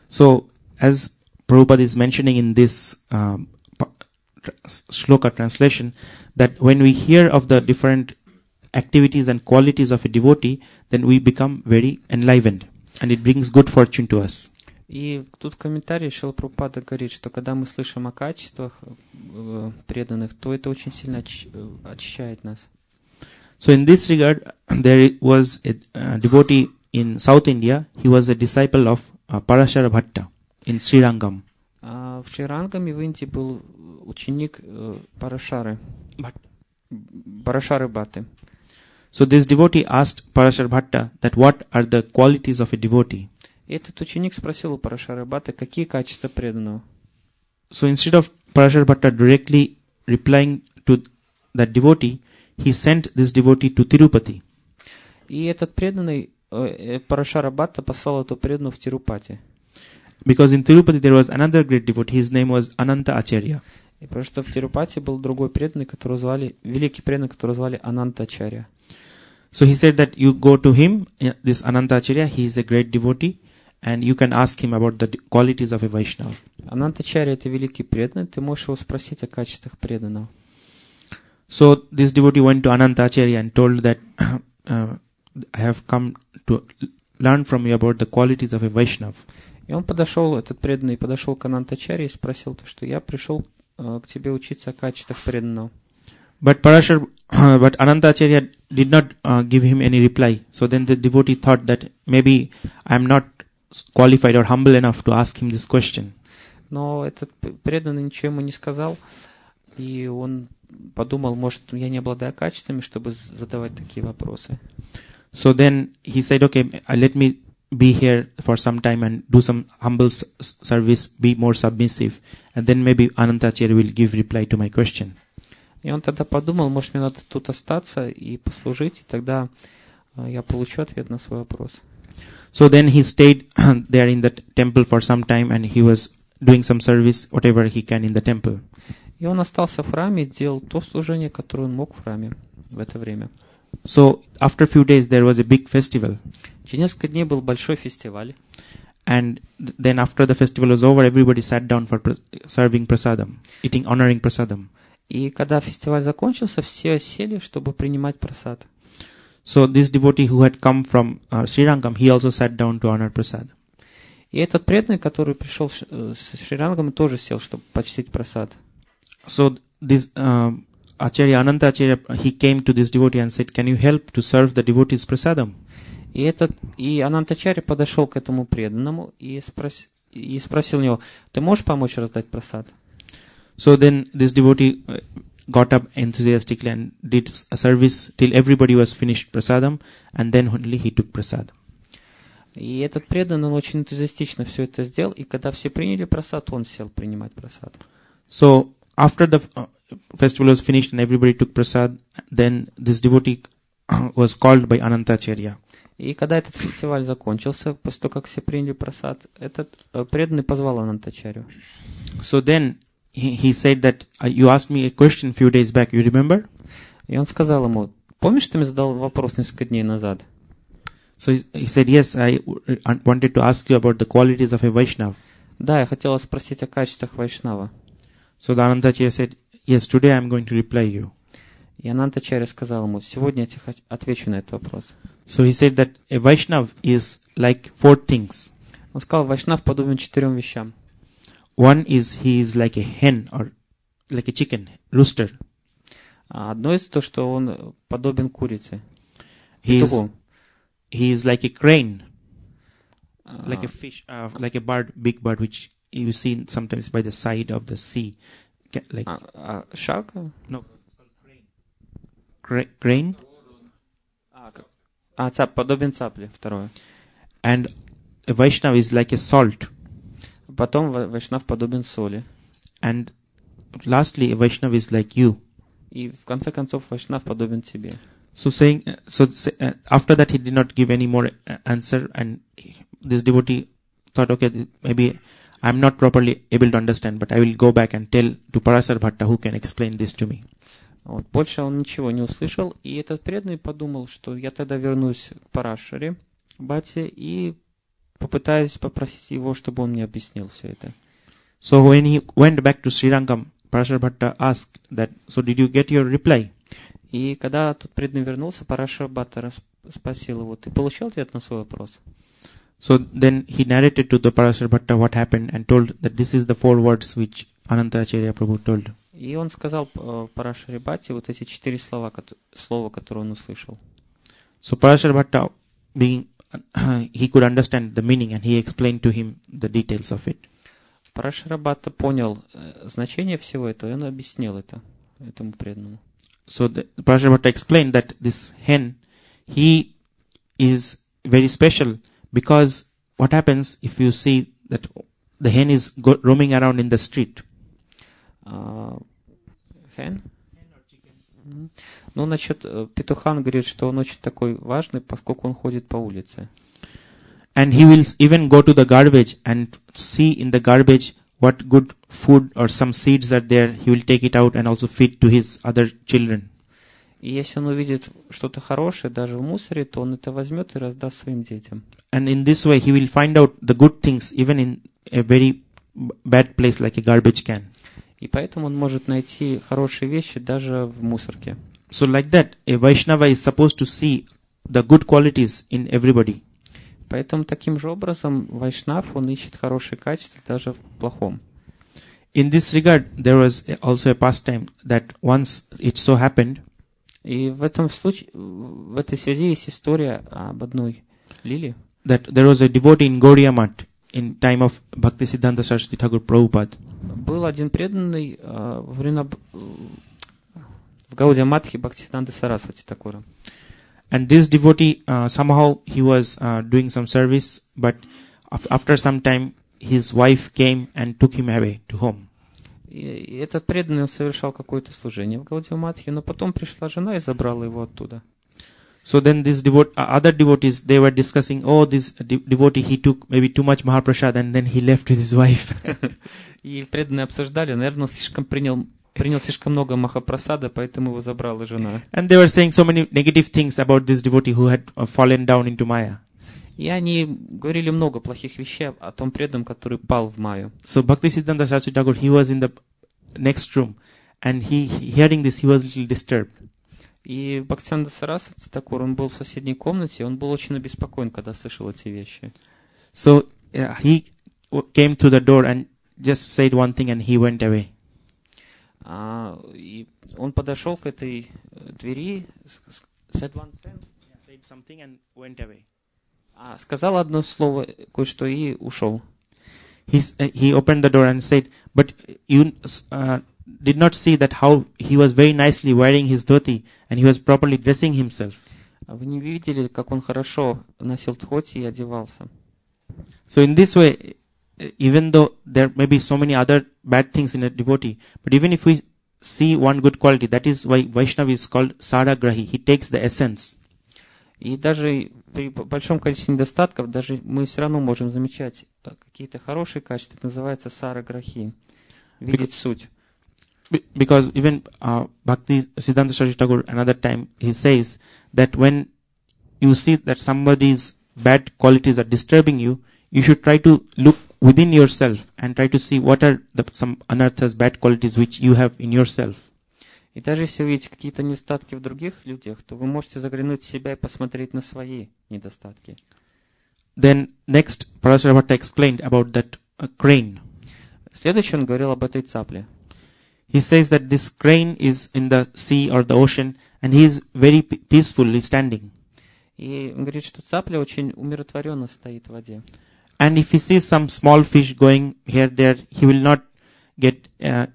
[SPEAKER 1] So, as Prabhupada is mentioning in this shloka translation, that when we hear of the different activities and qualities of a devotee, then we become very enlivened, and it brings good fortune to us.
[SPEAKER 3] И тут в комментарии Шрила Прабхупада говорит, что когда мы слышим о качествах преданных, то это очень сильно очищает нас.
[SPEAKER 1] So in this regard, there was a devotee in South India. He was a disciple of Parashara Bhatta in Srirangam.
[SPEAKER 3] В Шрирангаме в Индии был ученик Парашары Бхатты.
[SPEAKER 1] So this devotee asked Parashara Bhatta that what are the qualities of a devotee.
[SPEAKER 3] Этот ученик спросил у Парашары Бхатты, какие качества преданного.
[SPEAKER 1] So instead of Parashara Bhatta directly replying to that devotee, he sent this devotee to Tirupati.
[SPEAKER 3] И этот преданный, Парашара Бхатта послал эту преданную в Тирупати.
[SPEAKER 1] Because in Tirupati there was another great devotee, his name was Ananta Acharya.
[SPEAKER 3] И потому что в Тирупати был другой преданный, которого звали, великий преданный, которого звали Ананта Ачарья.
[SPEAKER 1] So he said that you go to him, this Ananta Acharya, he is a great devotee, and you can ask him about the qualities of a Vaishnava.
[SPEAKER 3] Ананта Ачарья — это великий преданный, ты можешь его спросить о качествах преданного.
[SPEAKER 1] So this devotee went to Ananta Acharya and told that I have come to learn from you about the qualities of a Vaishnava.
[SPEAKER 3] И он подошел, этот преданный подошел к Ананта Ачарье и спросил, что я пришел к тебе учиться о качествах преданного.
[SPEAKER 1] But Ananta Acharya did not give him any reply. So then the devotee thought that maybe I am not qualified or humble enough to ask him this question.
[SPEAKER 3] Но этот преданный ничего ему не сказал, и он подумал, может, я не обладаю качествами, чтобы задавать такие вопросы.
[SPEAKER 1] So then he said, okay, let me be here for some time and do some humble service, be more submissive, and then maybe Ananta Acharya will give reply to my question.
[SPEAKER 3] И он тогда подумал, может, мне надо тут остаться и послужить, и тогда я получу ответ на свой вопрос.
[SPEAKER 1] So then he stayed there in the temple for some time, and he was doing some service, whatever he can in the temple.
[SPEAKER 3] И он остался в храме и делал то служение, которое он мог в храме в это время.
[SPEAKER 1] So after a few days there was a big festival.
[SPEAKER 3] Через несколько дней был большой фестиваль.
[SPEAKER 1] And then after the festival was over, everybody sat down for serving prasadam, honoring prasadam.
[SPEAKER 3] И когда фестиваль закончился, все сели, чтобы принимать прасад.
[SPEAKER 1] So this devotee who had come from Srirangam, he also sat down to honor prasad.
[SPEAKER 3] И этот преданный, который пришел с Шрирангама, тоже сел, чтобы почтить прасад.
[SPEAKER 1] So this Acharya, Ananta Acharya, he came to this devotee and said, "Can you help to serve the devotees prasadam?"
[SPEAKER 3] И Ананта Ачарья подошел к этому преданному и спросил него, ты можешь помочь раздать прасад?
[SPEAKER 1] So then this devotee got up enthusiastically and did a service till everybody was finished prasadam, and then only he took prasad.
[SPEAKER 3] И этот преданный, он очень энтузиастично все это сделал, и когда все приняли прасад, он сел принимать прасад.
[SPEAKER 1] So after the festival was finished and everybody took prasad, then this devotee was called by Ananta Acharya.
[SPEAKER 3] И когда этот фестиваль закончился, после того, как все приняли прасад, этот преданный позвал Ананта Ачарью.
[SPEAKER 1] So then he said that you asked me a question few days back, you remember?
[SPEAKER 3] И он сказал ему, помнишь, ты мне задал вопрос несколько дней назад?
[SPEAKER 1] So he said, yes, I wanted to ask you about the qualities of a Vaishnava.
[SPEAKER 3] Да, я хотел спросить о качествах Вайшнава.
[SPEAKER 1] So the Ananta Acharya said, yes, today I am going to reply you.
[SPEAKER 3] И Ананта Ачарья сказал ему, сегодня я тебе отвечу на этот вопрос.
[SPEAKER 1] So he said that a Vaishnava is like 4 things.
[SPEAKER 3] Он сказал, Вайшнав подобен 4 вещам.
[SPEAKER 1] One is he is like a hen or like a chicken, rooster.
[SPEAKER 3] Одно из то, что он подобен курице.
[SPEAKER 1] He is like a crane, like a fish, like a bird, big bird, which you see sometimes by the side of the sea. Like
[SPEAKER 3] Шарка?
[SPEAKER 1] No, it's called crane.
[SPEAKER 3] Подобен цапле, второе.
[SPEAKER 1] And a Vaishnava is like a salt.
[SPEAKER 3] Потом Вайшнав подобен соли.
[SPEAKER 1] And lastly, a Vaishnava is like you.
[SPEAKER 3] И в конце концов Вайшнав подобен тебе.
[SPEAKER 1] So after that he did not give any more answer, and this devotee thought, okay, maybe I'm not properly able to understand, but I will go back and tell to Parasar Bhatta who can explain this to me.
[SPEAKER 3] Вот, больше он ничего не услышал, и этот преданный подумал, что я тогда вернусь к Парашаре Бхатте и попытаюсь попросить его, чтобы он мне объяснил все это.
[SPEAKER 1] So when he went back to Srirangam, Parasar Bhatta asked that, so did you get your reply?
[SPEAKER 3] И когда тот преданный вернулся, Парашара Бхатта спросил его, ты получил ответ на свой вопрос?
[SPEAKER 1] So then he narrated to the Parasar Bhatta what happened and told that this is the 4 words which Anantacharya Prabhu told.
[SPEAKER 3] И он сказал Парашаре Бхатте вот эти 4 слова, которые он услышал.
[SPEAKER 1] So Parasar Bhatta, being he could understand the meaning, and he explained to him the details of it.
[SPEAKER 3] Парашара Бхатта понял значение всего этого, и он объяснил это этому преданному.
[SPEAKER 1] So Parasar Bhatta explained that this hen, he is very special, because what happens if you see that the hen is roaming around in the street?
[SPEAKER 3] Hen? Ну, насчет петуха он говорит, что он очень такой важный, поскольку он ходит по улице.
[SPEAKER 1] And he will even go to the garbage and see in the garbage what good food or some seeds are there. He will take it out and also feed to his other children.
[SPEAKER 3] И если он увидит что-то хорошее даже в мусоре, то он это возьмет и раздаст своим детям.
[SPEAKER 1] And in this way he will find out the good things even in a very bad place like a garbage can.
[SPEAKER 3] И поэтому он может найти хорошие вещи даже в мусорке.
[SPEAKER 1] So like that, a Vaishnava is supposed to see the good qualities in everybody.
[SPEAKER 3] Поэтому таким же образом вайшнав, он ищет хорошие качества даже в плохом.
[SPEAKER 1] In this regard, there was also a pastime that once it so happened.
[SPEAKER 3] И в этом случае, в этой связи есть история об одной лиле.
[SPEAKER 1] That there was a devotee in Gaudiya Math in time of Bhaktisiddhanta Saraswati Thakur Prabhupada.
[SPEAKER 3] Был один преданный во время в Гаудия Матхе Бхактисиддханты Сарасвати Thakura.
[SPEAKER 1] And this devotee, somehow he was doing some service, but after some time his wife came and took him away to home.
[SPEAKER 3] И этот преданный он совершал какое-то служение в Гаудия Матхе, но потом пришла жена и забрала его оттуда.
[SPEAKER 1] So then this other devotees, they were discussing, oh, this devotee, he took maybe too much Mahaprasad and then he left with his wife.
[SPEAKER 3] И преданные обсуждали, наверное, он слишком принял слишком много Махапрасада, поэтому его забрала жена.
[SPEAKER 1] And they were saying so many negative things about this devotee who had fallen down into Maya.
[SPEAKER 3] И они говорили много плохих вещей о том преданном, который пал в Майю.
[SPEAKER 1] So Bhaktisiddhanta Saraswati Thakur, he was in the next room, and hearing this, he was a little disturbed.
[SPEAKER 3] И Бхактисиддханта Сарасвати Thakura, он был в соседней комнате, он был очень обеспокоен, когда слышал эти вещи.
[SPEAKER 1] So he came to the door and just said one thing, and he went away.
[SPEAKER 3] И он подошел к этой двери, said
[SPEAKER 1] something and went away.
[SPEAKER 3] Сказал одно слово, кое-что, и ушел.
[SPEAKER 1] He opened the door and said, but you did not see that how he was very nicely wearing his dhoti and he was properly dressing himself.
[SPEAKER 3] Вы не видели, как он хорошо носил дхоти и одевался?
[SPEAKER 1] So in this way, even though there may be so many other bad things in a devotee, but even if we see one good quality, that is why Vaishnava is called Saragrahi. He takes the essence.
[SPEAKER 3] И даже при большом количестве недостатков, даже мы все равно можем замечать какие-то хорошие качества, это называется сараграхи, видеть суть.
[SPEAKER 1] Because even Bhaktisiddhanta Saraswati Thakur, another time, he says that when you see that somebody's bad qualities are disturbing you, you should try to look within yourself and try to see what are some anarthas, bad qualities which you have in yourself.
[SPEAKER 3] И даже если вы видите какие-то недостатки в других людях, то вы можете заглянуть в себя и посмотреть на свои недостатки.
[SPEAKER 1] Then next, Parasara Bhatta explained about that crane.
[SPEAKER 3] Следующий он говорил об этой цапле.
[SPEAKER 1] He says that this crane is in the sea or the ocean and he is very peacefully standing.
[SPEAKER 3] И он говорит, что цапля очень умиротворенно стоит в воде.
[SPEAKER 1] And if he sees some small fish going here, there, he will not get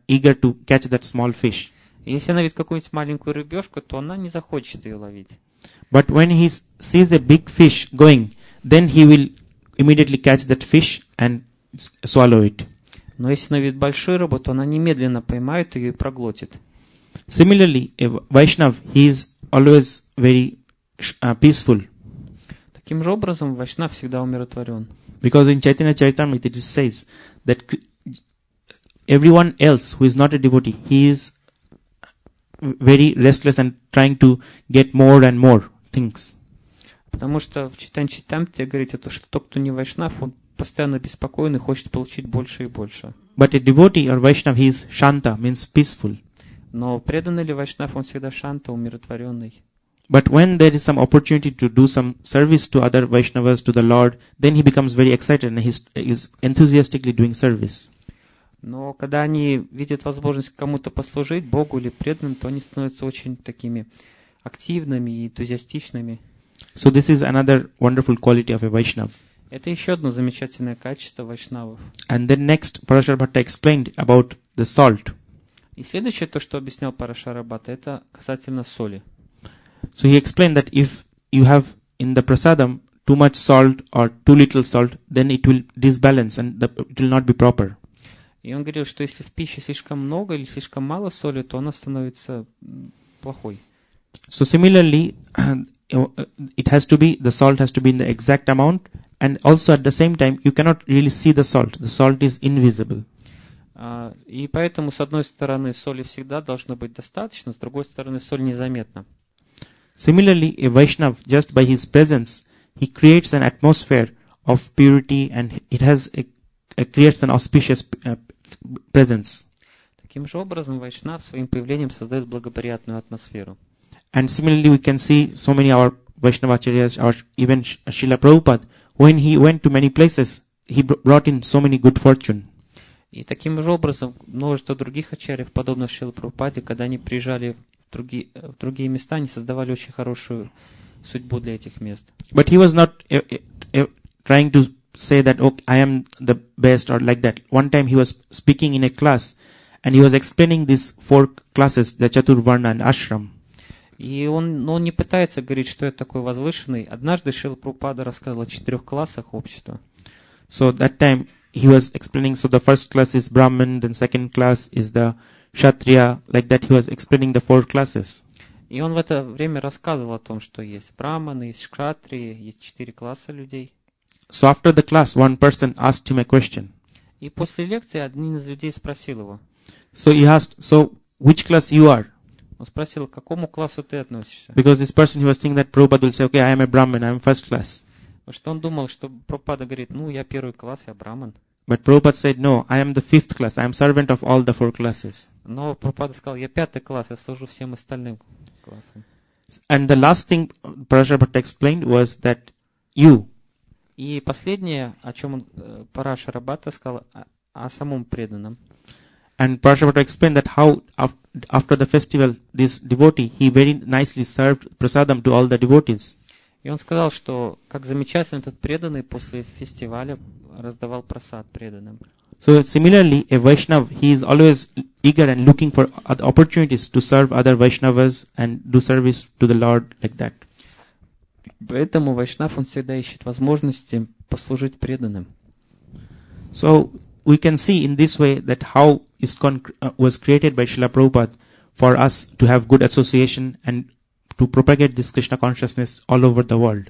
[SPEAKER 1] eager to catch that small fish.
[SPEAKER 3] Если она видит какую-нибудь маленькую рыбешку, то она не захочет ее ловить.
[SPEAKER 1] But when he sees a big fish going, then he will immediately catch that fish and swallow it.
[SPEAKER 3] Но если она видит большую рыбу, то она немедленно поймает ее и проглотит.
[SPEAKER 1] Similarly, a Vaishnav, he is always very peaceful.
[SPEAKER 3] Таким же образом, Вайшнав всегда умиротворен.
[SPEAKER 1] Because in Chaitanya Charitamrita it says that everyone else who is not a devotee, he is very restless and trying to get more and more things.
[SPEAKER 3] Потому что в Чайтанья Чаритамрите говорится, что тот, кто не Вайшнав, он постоянно беспокоен и хочет получить больше и больше.
[SPEAKER 1] But a devotee or Vaishnav, he is Shanta, means peaceful.
[SPEAKER 3] Но преданный ли Вайшнав, он всегда Шанта, умиротворенный.
[SPEAKER 1] But when there is some opportunity to do some service to other Vaishnavas, to the Lord, then he becomes very excited and he is enthusiastically doing service.
[SPEAKER 3] Но когда они видят возможность кому-то послужить, Богу или преданным, то они становятся очень такими активными и энтузиастичными.
[SPEAKER 1] So this is another wonderful quality of a Vaishnav.
[SPEAKER 3] Это еще одно замечательное качество вайшнавов.
[SPEAKER 1] And then next, Parashar Bhatta explained about the salt.
[SPEAKER 3] И следующее, то, что объяснял Парашара Бхатта, это касательно соли.
[SPEAKER 1] So he explained that if you have in the prasadam too much salt or too little salt, then it will disbalance and it will not be proper.
[SPEAKER 3] И он говорил, что если в пище слишком много или слишком мало соли, то она становится плохой.
[SPEAKER 1] So similarly, the salt has to be in the exact amount, and also at the same time, you cannot really see the salt. The salt is invisible.
[SPEAKER 3] И поэтому, с одной стороны, соли всегда должно быть достаточно, с другой стороны, соль незаметна.
[SPEAKER 1] Similarly, a Vaishnav, just by his presence, he creates an atmosphere of purity and it creates an auspicious presence.
[SPEAKER 3] Таким же образом, Вайшнав своим появлением создает благоприятную атмосферу.
[SPEAKER 1] And similarly, we can see so many our Vaishnavacharyas, or even Srila Prabhupada, when he went to many places, he brought in so many good fortune.
[SPEAKER 3] И таким же образом, множество других ачарьев, подобно Шриле Прабхупаде, когда они приезжали в другие места, они создавали очень хорошую судьбу для этих мест.
[SPEAKER 1] But he was not trying to say that, oh, I am the best or like that. One time he was speaking in a class and he was explaining these 4 classes, the Chaturvarna and Ashram.
[SPEAKER 3] И он не пытается говорить, что это такой возвышенный. Однажды Шрила Прабхупада рассказал о 4 классах общества.
[SPEAKER 1] So that time he was explaining, so the first class is Brahman, then second class is the Kshatriya, like that he was explaining the 4 classes.
[SPEAKER 3] И он в это время рассказывал о том, что есть браманы, есть кшатрии, есть 4 класса людей.
[SPEAKER 1] So after the class, one person asked him a question.
[SPEAKER 3] И после лекции один из людей спросил его.
[SPEAKER 1] So he asked, so which class you are?
[SPEAKER 3] Он спросил, к какому классу ты относишься?
[SPEAKER 1] Because this person, he was thinking that Prabhupada will say, okay, I am a Brahmin, I am first class.
[SPEAKER 3] Потому что он думал, что Прабхупада говорит, я 1 класс, я браман.
[SPEAKER 1] But Prabhupada said, no, I am the 5th class, I am servant of all the 4 classes.
[SPEAKER 3] Но Прабхупада сказал, я 5 класс, я служу всем остальным классам.
[SPEAKER 1] And the last thing Parashar Bhatta explained was that you.
[SPEAKER 3] И последнее, о чем Парашара Бхатта сказал, о самом преданном.
[SPEAKER 1] And Parashar Bhatta explained that how after the festival, this devotee, he very nicely served prasadam to all the devotees.
[SPEAKER 3] И он сказал, что как замечательно этот преданный после фестиваля раздавал прасад преданным.
[SPEAKER 1] So similarly, a Vaishnav, he is always eager and looking for other opportunities to serve other Vaishnavas and do service to the Lord like that.
[SPEAKER 3] Поэтому Вайшнав, он всегда ищет возможности послужить преданным.
[SPEAKER 1] So we can see in this way that how ISKCON was created by Srila Prabhupada for us to have good association and to propagate this Krishna consciousness all over the world.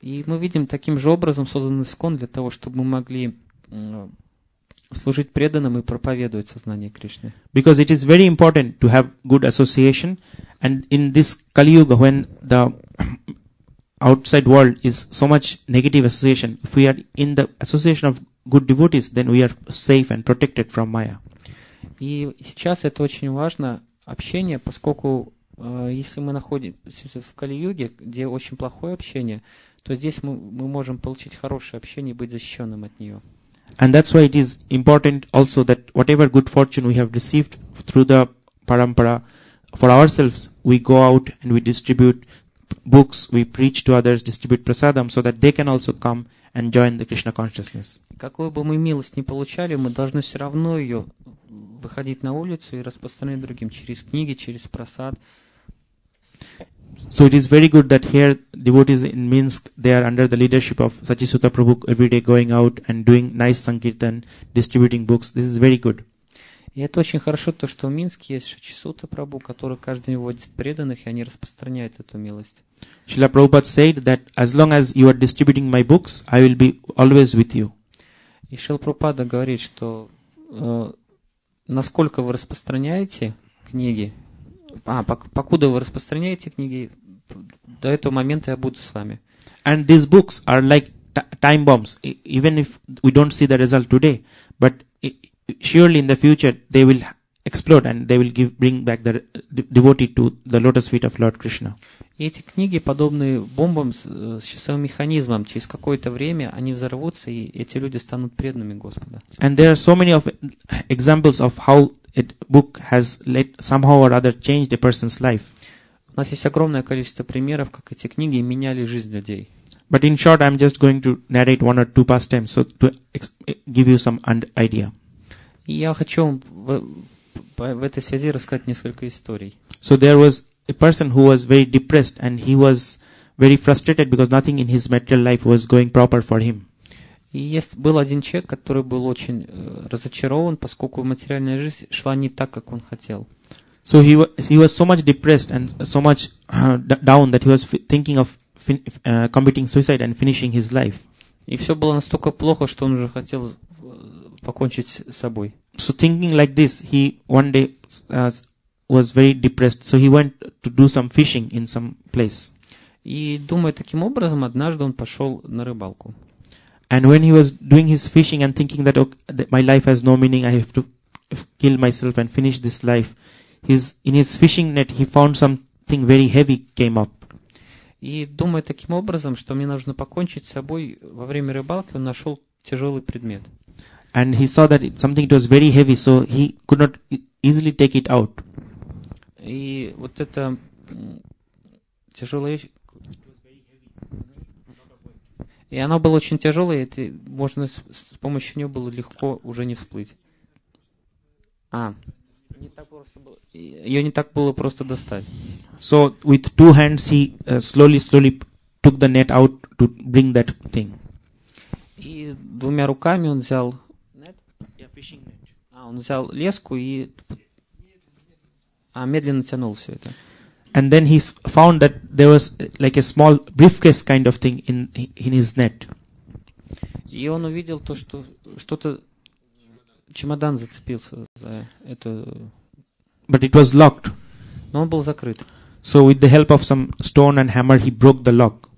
[SPEAKER 3] И мы видим, таким же образом создан ИСККОН для того, чтобы мы могли служить преданным и проповедовать сознание Кришны.
[SPEAKER 1] Because it is very important to have good association, and in this Kali Yuga, when the outside world is so much negative association, if we are in the association of good devotees, then we are safe and protected from Maya.
[SPEAKER 3] И сейчас это очень важно, общение, поскольку если мы находимся в Кали-юге, где очень плохое общение, то здесь мы можем получить хорошее общение и быть защищенным от нее.
[SPEAKER 1] And that's why it is important also that whatever good fortune we have received through the parampara, for ourselves, we go out and we distribute books, we preach to others, distribute prasadam, so that they can also come and join the Krishna consciousness.
[SPEAKER 3] Какую бы мы милость ни получали, мы должны все равно ее выходить на улицу и распространять другим через книги, через прасад.
[SPEAKER 1] So it is very good that here devotees in Minsk, they are under the leadership of Sachisuta Prabhu every day going out and doing nice sankirtan, distributing books. This is very good.
[SPEAKER 3] И это очень хорошо, то, что в Минске есть Шачисута Прабhu, который каждый день вводит преданных, и они распространяют эту милость.
[SPEAKER 1] Srila Prabhupada said that as long as you are distributing my books, I will be always with you.
[SPEAKER 3] И Шрила Прабхупада говорит, что насколько вы распространяете книги, покуда вы распространяете книги, до этого момента я буду с вами.
[SPEAKER 1] And these books are like time bombs. Even if we don't see the result today, but surely in the future they will explode and they will bring back the devotee to the lotus feet of Lord Krishna.
[SPEAKER 3] И эти книги, подобные бомбам с часовым механизмом, через какое-то время они взорвутся, и эти люди станут преданными Господа.
[SPEAKER 1] And there are so many of examples of how a book has somehow or other changed a person's life.
[SPEAKER 3] У нас есть огромное количество примеров, как эти книги меняли жизнь людей.
[SPEAKER 1] But in short, I'm just going to narrate one or two pastimes so to give you some idea.
[SPEAKER 3] И я хочу вам в этой связи рассказать несколько историй.
[SPEAKER 1] So there was a person who was very depressed and he was very frustrated because nothing in his material life was going proper for him.
[SPEAKER 3] И был один человек, который был очень разочарован, поскольку материальная жизнь шла не так, как он хотел.
[SPEAKER 1] So he was so much depressed and so much down that he was thinking of committing suicide and finishing his life.
[SPEAKER 3] И все было настолько плохо, что он уже хотел покончить с собой.
[SPEAKER 1] So thinking like this, he one day was very depressed. So he went to do some fishing in some place.
[SPEAKER 3] И думая таким образом, однажды он пошел на рыбалку.
[SPEAKER 1] And when he was doing his fishing and thinking that, okay, that my life has no meaning, I have to kill myself and finish this life, in his fishing net he found something very heavy came up.
[SPEAKER 3] И думая таким образом, что мне нужно покончить с собой, во время рыбалки он нашел тяжелый предмет.
[SPEAKER 1] And he saw that something was very heavy, so he could not easily take it out.
[SPEAKER 3] И вот это тяжелая вещь, и она была очень тяжелая, и можно с помощью нее было легко уже не всплыть. Ее не так было просто достать.
[SPEAKER 1] So with two hands he slowly took the net out to bring that thing.
[SPEAKER 3] И двумя руками он взял он взял леску и медленно тянул все это.
[SPEAKER 1] And then he found that there was like a small briefcase kind of thing in his net.
[SPEAKER 3] И он увидел то, что что-то чемодан зацепился за это.
[SPEAKER 1] But it was locked.
[SPEAKER 3] Но он был закрыт.
[SPEAKER 1] So with the help of some stone and hammer he broke the lock.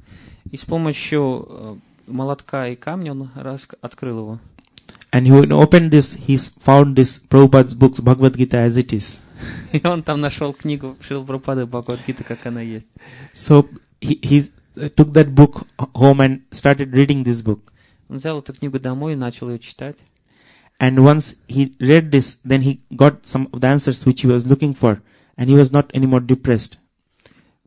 [SPEAKER 3] И с помощью молотка и камня он открыл его.
[SPEAKER 1] And when he opened this, he found this Prabhupada's book Bhagavad Gita as it is.
[SPEAKER 3] И он там нашел книгу Шрила Прабхупады Бхагавад-гита, как она есть.
[SPEAKER 1] So he took that book home and started reading this book.
[SPEAKER 3] Он взял эту книгу домой и начал ее читать.
[SPEAKER 1] And once he read this, then he got some of the answers which he was looking for, and he was not anymore depressed.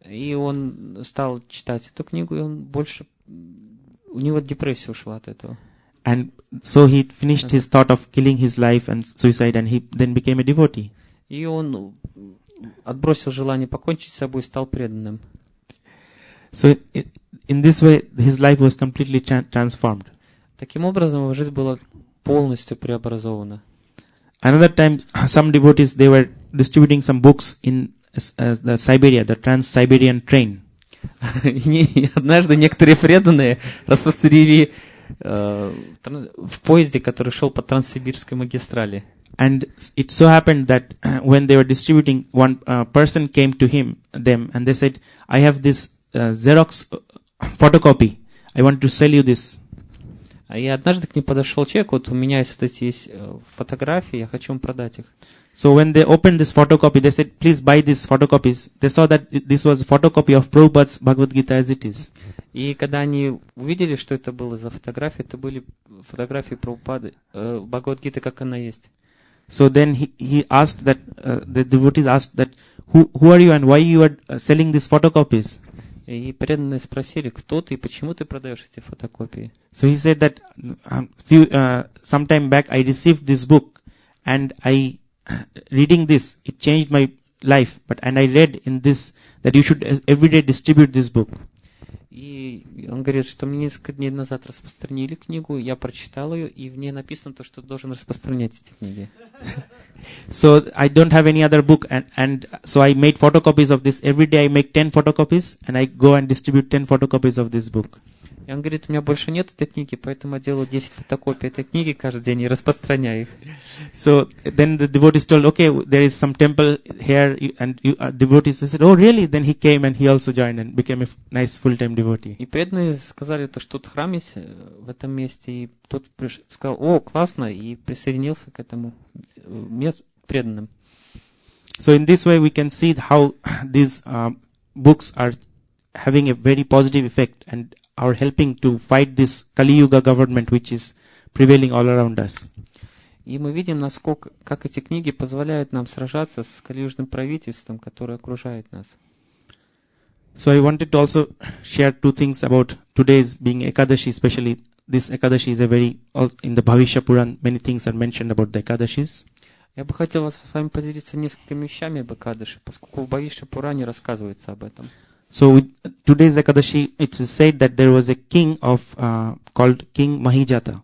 [SPEAKER 3] И он стал читать эту книгу, и у него депрессия ушла от этого.
[SPEAKER 1] And so he finished his thought of killing his life and suicide, and he then became a devotee.
[SPEAKER 3] И он отбросил желание покончить с собой и стал преданным.
[SPEAKER 1] So in this way, his life was completely transformed.
[SPEAKER 3] Таким образом, его жизнь была полностью преобразована.
[SPEAKER 1] Another time, some devotees, they were distributing some books in the Siberia, the Trans-Siberian train.
[SPEAKER 3] Однажды некоторые преданные распространили в поезде, который шел по Транссибирской магистрали.
[SPEAKER 1] And it so happened that when they were distributing, one person came to them, and they said, "I have this Xerox photocopy. I want to sell you this."
[SPEAKER 3] И однажды к ним подошел человек, вот у меня есть вот эти фотографии, я хочу вам продать их.
[SPEAKER 1] So when they opened this photocopy, they said, "Please buy these photocopies." They saw that this was a photocopy of Prabhupada's Bhagavad Gita as it is.
[SPEAKER 3] И когда они увидели, что это было за фотографии, это были фотографии Прабхупады, Бхагавад-гиты, как она есть.
[SPEAKER 1] So then he asked that, the devotees asked that, who are you and why you are selling these photocopies?
[SPEAKER 3] И преданные спросили, кто ты и почему ты продаешь эти фотокопии.
[SPEAKER 1] So he said that some time back I received this book, and reading this, it changed my life. And I read in this that you should every day distribute this book.
[SPEAKER 3] И он говорит, что мне несколько дней назад распространили книгу, я прочитал ее, и в ней написано то, что должен распространять эти книги.
[SPEAKER 1] So I don't have any other book, and so I made photocopies of this. Every day I make 10 photocopies, and I go and distribute 10 photocopies of this book.
[SPEAKER 3] И он говорит, у меня больше нет этой книги, поэтому я делаю 10 фотокопий этой книги каждый день и распространяю их.
[SPEAKER 1] So then the devotees told, okay, there is some temple here, and devotees said, oh really? Then he came and he also joined and became a nice full-time devotee.
[SPEAKER 3] И преданные сказали, то, что тут храм есть в этом месте, и тот сказал, о, классно, и присоединился к этому преданным.
[SPEAKER 1] So in this way we can see how these books are having a very positive effect and are helping to fight this Kali Yuga government which is prevailing all around us.
[SPEAKER 3] И мы видим, насколько, как эти книги позволяют нам сражаться с калиюжным правительством, которое окружает нас.
[SPEAKER 1] So I wanted to also share two things about today's being Ekadashi, especially this Ekadashi is a very, in the Bhavishya Puran, many things are mentioned about the Ekadashis.
[SPEAKER 3] Я бы хотел с вами поделиться несколькими вещами об Экадаши, поскольку в Бхавишья Пуране рассказывается об этом.
[SPEAKER 1] So with today's Ekadashi, it is said that there was a king called King Mahijata.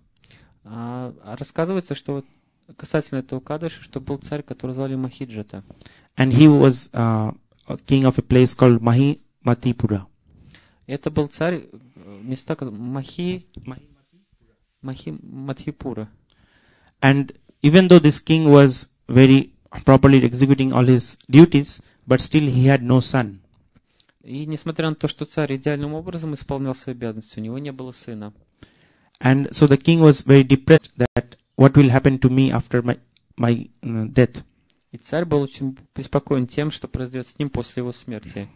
[SPEAKER 3] Рассказывается, что вот касательно этого Экадаши, что был царь, которого звали Махиджата.
[SPEAKER 1] And he was a king of a place called Mahimatipura.
[SPEAKER 3] Это был царь места Махиматхипура.
[SPEAKER 1] And even though this king was very properly executing all his duties, but still he had no son.
[SPEAKER 3] И несмотря на то, что царь идеальным образом исполнял свои обязанности, у него не было сына.
[SPEAKER 1] And so the king was very depressed that what will happen to me after my death.
[SPEAKER 3] И царь был очень беспокоен тем, что произойдет с ним после его смерти.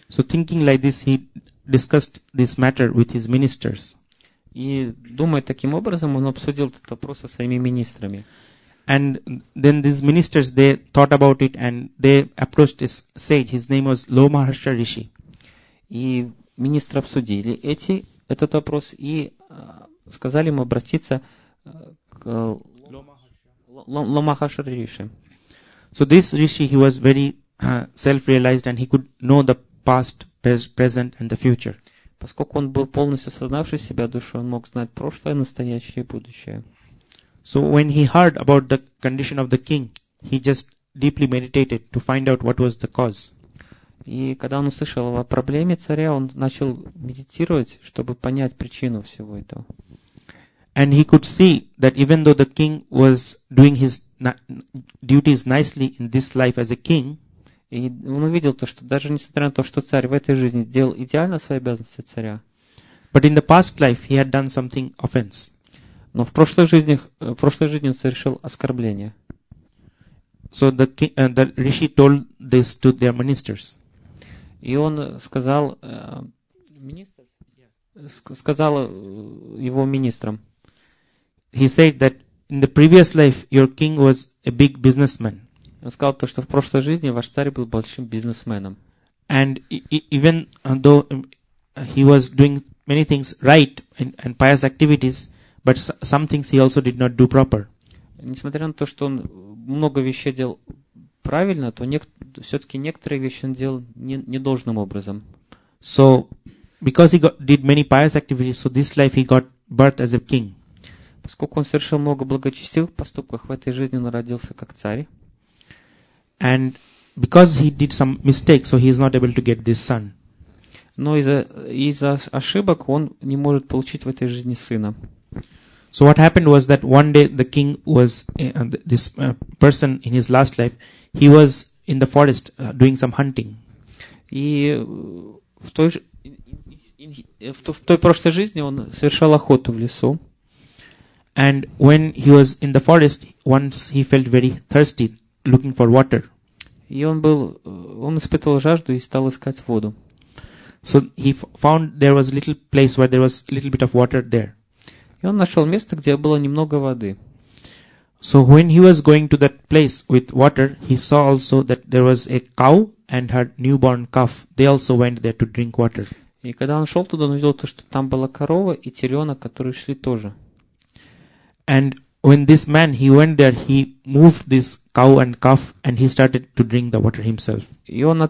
[SPEAKER 1] So thinking like this, he discussed this matter with his ministers.
[SPEAKER 3] И думая таким образом, он обсудил этот вопрос со своими министрами.
[SPEAKER 1] And then these ministers, they thought about it and they approached this sage. His name was Lomaharsha Rishi.
[SPEAKER 3] И министры обсудили этот вопрос и сказали ему обратиться к Ломахарша Риши.
[SPEAKER 1] So this Rishi, he was very self-realized and he could know the past, present and the future.
[SPEAKER 3] Поскольку он был полностью осознавший себя душой, он мог знать прошлое, настоящее и будущее.
[SPEAKER 1] So when he heard about the condition of the king, he just deeply meditated to find out what was the cause.
[SPEAKER 3] И когда он услышал о проблеме царя, он начал медитировать, чтобы понять причину всего этого.
[SPEAKER 1] And he could see that even though the king was doing his duties nicely in this life as a king,
[SPEAKER 3] и он увидел то, что даже несмотря на то, что царь в этой жизни делал идеально свои обязанности царя,
[SPEAKER 1] but in the past life he had done something offense.
[SPEAKER 3] Но в прошлой жизни он совершил оскорбление.
[SPEAKER 1] So the Rishi told this to their ministers.
[SPEAKER 3] И он сказал его министрам.
[SPEAKER 1] He said that in the previous life your king was a big businessman.
[SPEAKER 3] Он сказал то, что в прошлой жизни ваш царь был большим бизнесменом.
[SPEAKER 1] And even though he was doing many things right and pious activities, but some things he also did not do proper.
[SPEAKER 3] Несмотря на то, что он много вещей делал правильно, то все-таки некоторые вещи он делал недолжным образом.
[SPEAKER 1] So, because he did many pious activities, so this life he got birth as a king.
[SPEAKER 3] Поскольку он совершил много благочестивых поступков, в этой жизни он родился как царь.
[SPEAKER 1] And because he did some mistakes, so he is not able to get this son.
[SPEAKER 3] Но из-за ошибок он не может получить в этой жизни сына.
[SPEAKER 1] So what happened was that one day the king was, this person in his last life, he was in the forest doing some hunting.
[SPEAKER 3] И в той прошлой жизни он совершал охоту в лесу.
[SPEAKER 1] And when he was in the forest, once he felt very thirsty, looking for water.
[SPEAKER 3] И он испытывал жажду и стал искать воду.
[SPEAKER 1] So he found there was a little place where there was a little bit of water there.
[SPEAKER 3] И он нашел место, где было немного воды.
[SPEAKER 1] So when he was going to that place with water, he saw also that there was a cow and her newborn calf. They also went there to drink water.
[SPEAKER 3] И когда он шел туда, он увидел то, что там была корова и теленок, которые шли тоже.
[SPEAKER 1] And when this man, he went there, he moved this cow and calf and he started to drink the water himself.
[SPEAKER 3] И он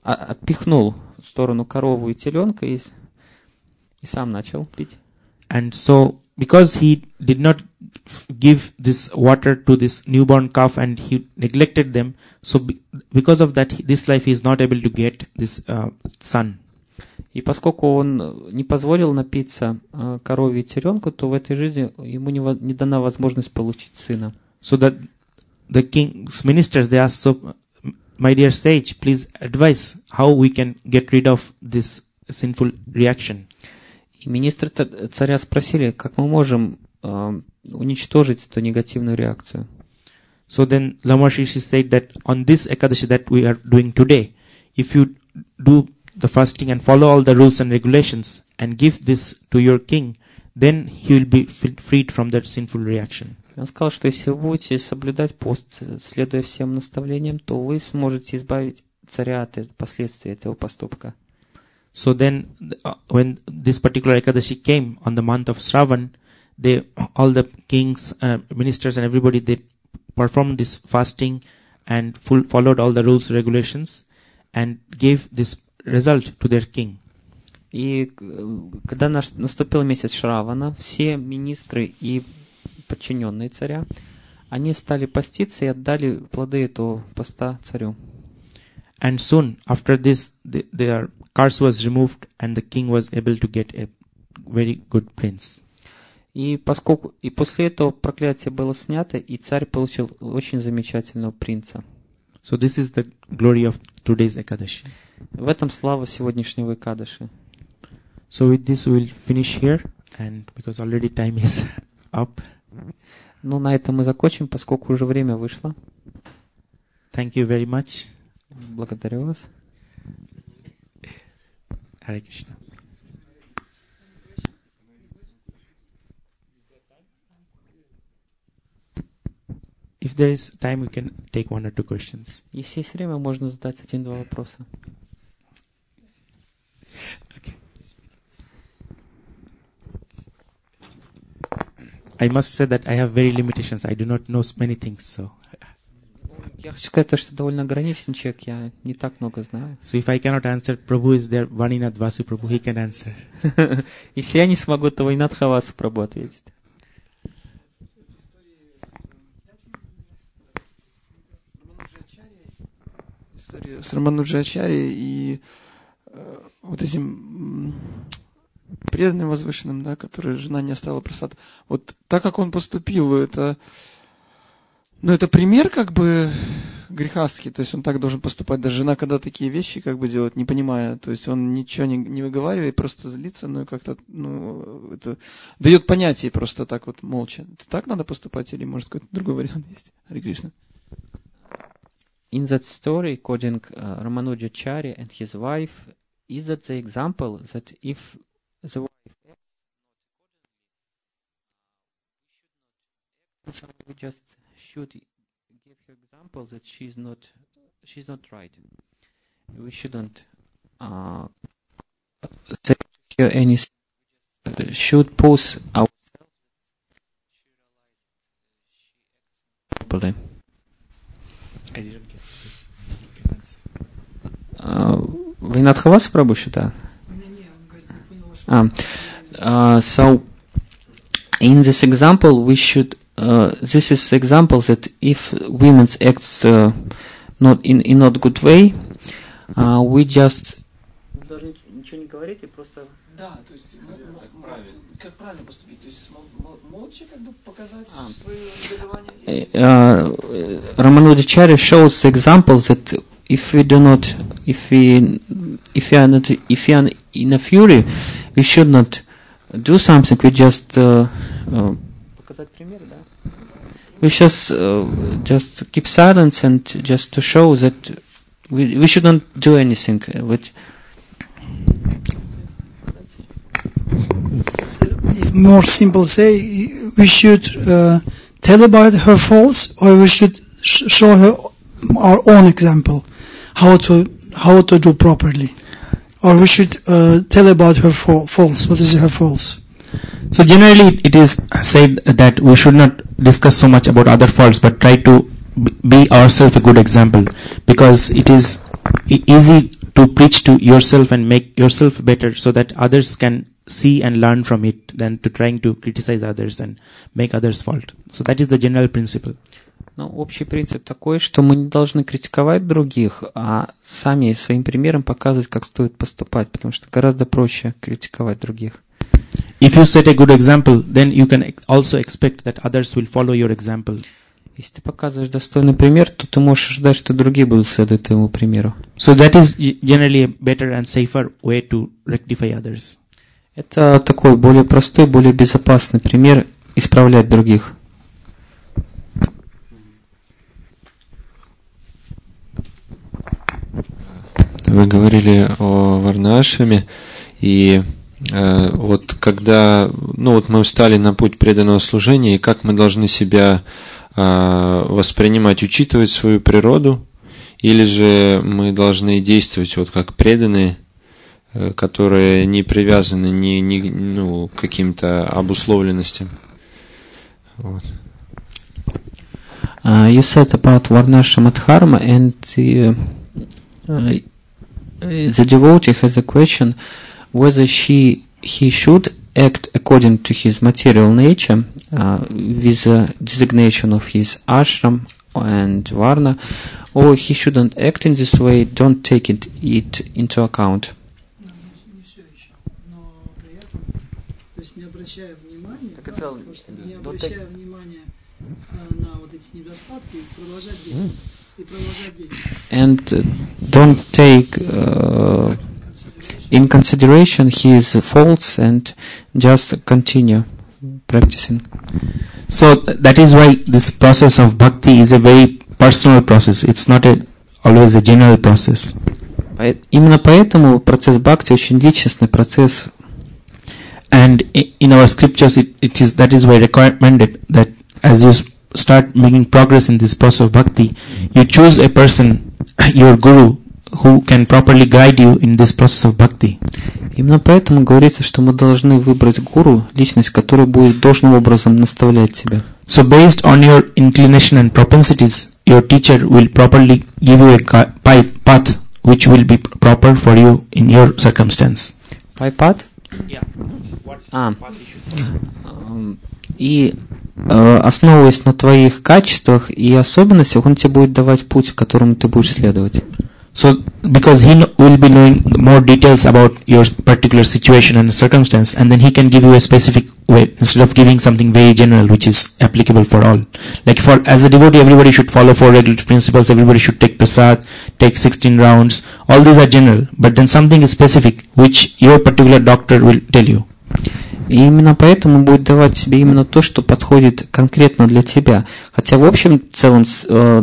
[SPEAKER 3] отпихнул в сторону корову и теленка и И сам начал пить.
[SPEAKER 1] And so, because he did not give this water to this newborn calf and he neglected them, so because of that, this life he is not able to get this son.
[SPEAKER 3] И поскольку он не позволил напиться корове и теленку, то в этой жизни ему не дана возможность получить сына.
[SPEAKER 1] So that the king's ministers, they asked, so, my dear sage, please advise how we can get rid of this sinful reaction.
[SPEAKER 3] И министры царя спросили, как мы можем уничтожить эту негативную реакцию.
[SPEAKER 1] So then Lama Rishi said that on this Ekadashi that we are doing today, if you do the fasting and follow all the rules and regulations and give this to your king, then he will be freed from that sinful reaction.
[SPEAKER 3] Он сказал, что если вы будете соблюдать пост, следуя всем наставлениям, то вы сможете избавить царя от последствий этого поступка.
[SPEAKER 1] So then, when this particular Ekadashi came on the month of Shravan, all the kings, ministers and everybody, they performed this fasting and followed all the rules, regulations and gave this result to their king.
[SPEAKER 3] И когда наступил месяц Шравана, все министры и подчиненные царя, они стали поститься и отдали плоды этого поста царю.
[SPEAKER 1] And soon after this, their curse was removed and the king was able to get a very good prince.
[SPEAKER 3] И после этого проклятие было снято, и царь получил очень замечательного принца.
[SPEAKER 1] So this is the glory of today's Ekadashi.
[SPEAKER 3] В этом слава сегодняшнего Экадаши.
[SPEAKER 1] So with this we will finish here, and because already time is up.
[SPEAKER 3] Ну, на этом мы закончим, поскольку уже время вышло.
[SPEAKER 1] Thank you very much.
[SPEAKER 3] Благодарю вас.
[SPEAKER 1] Hare Krishna. If there is time, we can take one or two questions.
[SPEAKER 3] Если есть время, можно задать 1-2 вопроса.
[SPEAKER 1] Okay. I must say that I have very limitations. I do not know many things, so.
[SPEAKER 3] Я хочу сказать, что довольно ограничен человек, я не так много знаю.
[SPEAKER 1] So if I cannot answer, Prabhu is there, Vaninat Vasu Prabhu, he can answer.
[SPEAKER 3] Если я не смогу, то Вайнат Хавасу Прабху ответит.
[SPEAKER 2] История с Рамануджачарьей и вот этим преданным возвышенным, да, который жена не оставила просад. Вот так как он поступил, это пример как бы грехастки, то есть он так должен поступать. Даже жена, когда такие вещи как бы делает, не понимая, то есть он ничего не выговаривает, просто злится, ну и как-то, это дает понятие просто так вот молча. Это так надо поступать или может какой-то другой вариант есть? Харе Кришна.
[SPEAKER 3] In that story, quoting Ramanujacharya and his wife, is that the example that if the wife acts not, we just should give her example that she's not right. We shouldn't say to her anything. Should pose ourselves properly.
[SPEAKER 1] I didn't get it.
[SPEAKER 3] Вайнат Хавасу Прабху считает? So, in this example, we should. This is example that if women act not in not good way, we just. Даже ничего не говорить и просто.
[SPEAKER 2] Да, то есть как правильно поступить, то есть молча как бы показать свое негодование.
[SPEAKER 3] Ramanujacharya shows the example that if we are in a fury, we should not do something. We just показать пример, да? We just keep silence and just to show that we should not do anything.
[SPEAKER 4] If more simple say, we should tell about her faults, or we should show her our own example, how to do properly, or we should tell about her faults. What is her faults?
[SPEAKER 1] So generally it is said that we should not discuss so much about other faults, but try to be ourselves a good example, because it is easy to preach to yourself and make yourself better so that others can see and learn from it than to trying to criticize others and make others fault. So that is the general principle.
[SPEAKER 3] Но общий принцип такой, что мы не должны критиковать других, а сами своим примером показывать, как стоит поступать, потому что гораздо проще критиковать других.
[SPEAKER 1] If you set a good example, then you can also expect that others will follow your example.
[SPEAKER 3] Если ты показываешь достойный пример, то ты можешь ожидать, что другие будут следовать твоему примеру.
[SPEAKER 1] So that is generally a better and safer way to rectify others.
[SPEAKER 3] Это такой более простой, более безопасный пример исправлять других.
[SPEAKER 5] Вы говорили о варнашраме, и вот когда, мы встали на путь преданного служения, и как мы должны себя воспринимать, учитывать свою природу, или же мы должны действовать вот как преданные, которые не привязаны ни к каким-то обусловленностям. Вот.
[SPEAKER 3] You said about Varnashram Dharma, and the devotee has a question whether he should act according to his material nature with the designation of his ashram and varna, or he shouldn't act in this way, don't take it into account.
[SPEAKER 4] Не обращая внимания на вот эти недостатки, продолжать действовать.
[SPEAKER 3] And don't take in consideration his faults and just continue practicing.
[SPEAKER 1] So that is why this process of bhakti is a very personal process. It's not always a general process.
[SPEAKER 3] Именно поэтому процесс бхакти очень личностный процесс.
[SPEAKER 1] And in our scriptures, that is why recommended that as you start making progress in this process of bhakti, you choose a person, your guru, who can properly guide you in this process of bhakti.
[SPEAKER 3] Именно поэтому говорится, что мы должны выбрать гуру, личность, которая будет должным образом наставлять тебя.
[SPEAKER 1] So based on your inclination and propensities, your teacher will properly give you a path which will be proper for you in your circumstance.
[SPEAKER 3] Path?
[SPEAKER 1] Yeah.
[SPEAKER 3] И основываясь на твоих качествах и особенностях, он тебе будет давать путь, которому ты будешь следовать.
[SPEAKER 1] So, because he will be knowing more details about your particular situation and circumstance, and then he can give you a specific way instead of giving something very general, which is applicable for all. Like as a devotee, everybody should follow 4 regulatory principles. Everybody should take prasad, take 16 rounds. All these are general, but then something is specific, which your particular doctor will tell you.
[SPEAKER 3] И именно поэтому он будет давать тебе именно то, что подходит конкретно для тебя. Хотя в общем целом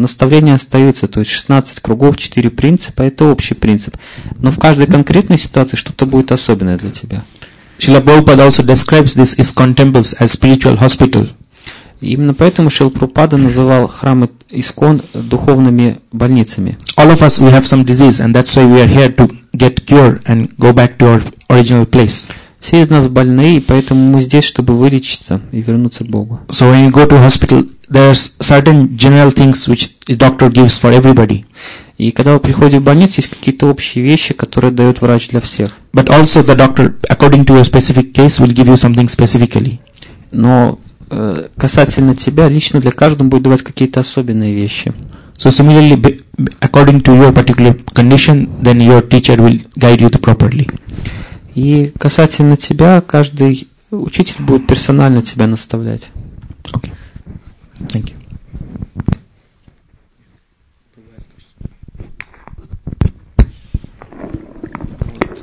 [SPEAKER 3] наставления остаются, то есть 16 кругов, 4 принципа, это общий принцип. Но в каждой конкретной ситуации что-то будет особенное для тебя.
[SPEAKER 1] Srila Prabhupada also describes these ISKCON temples as spiritual hospital.
[SPEAKER 3] И именно поэтому Шрила Прабхупада называл храмы ИСККОН духовными больницами.
[SPEAKER 1] All of us, we have some disease, and that's why we are here to get cure and go back to our original place.
[SPEAKER 3] Все из нас больны, и поэтому мы здесь, чтобы вылечиться и вернуться к Богу.
[SPEAKER 1] So when you go to hospital, there are certain general things which the doctor gives for everybody.
[SPEAKER 3] И когда вы приходите в больницу, есть какие-то общие вещи, которые дает врач для всех.
[SPEAKER 1] But also the doctor, according to your specific case, will give you something specifically.
[SPEAKER 3] Но касательно тебя, лично для каждого будет давать какие-то особенные вещи.
[SPEAKER 1] So similarly, according to your particular condition, then your teacher will guide you properly.
[SPEAKER 3] И касательно тебя, каждый учитель будет персонально тебя наставлять.
[SPEAKER 1] Okay. Thank you.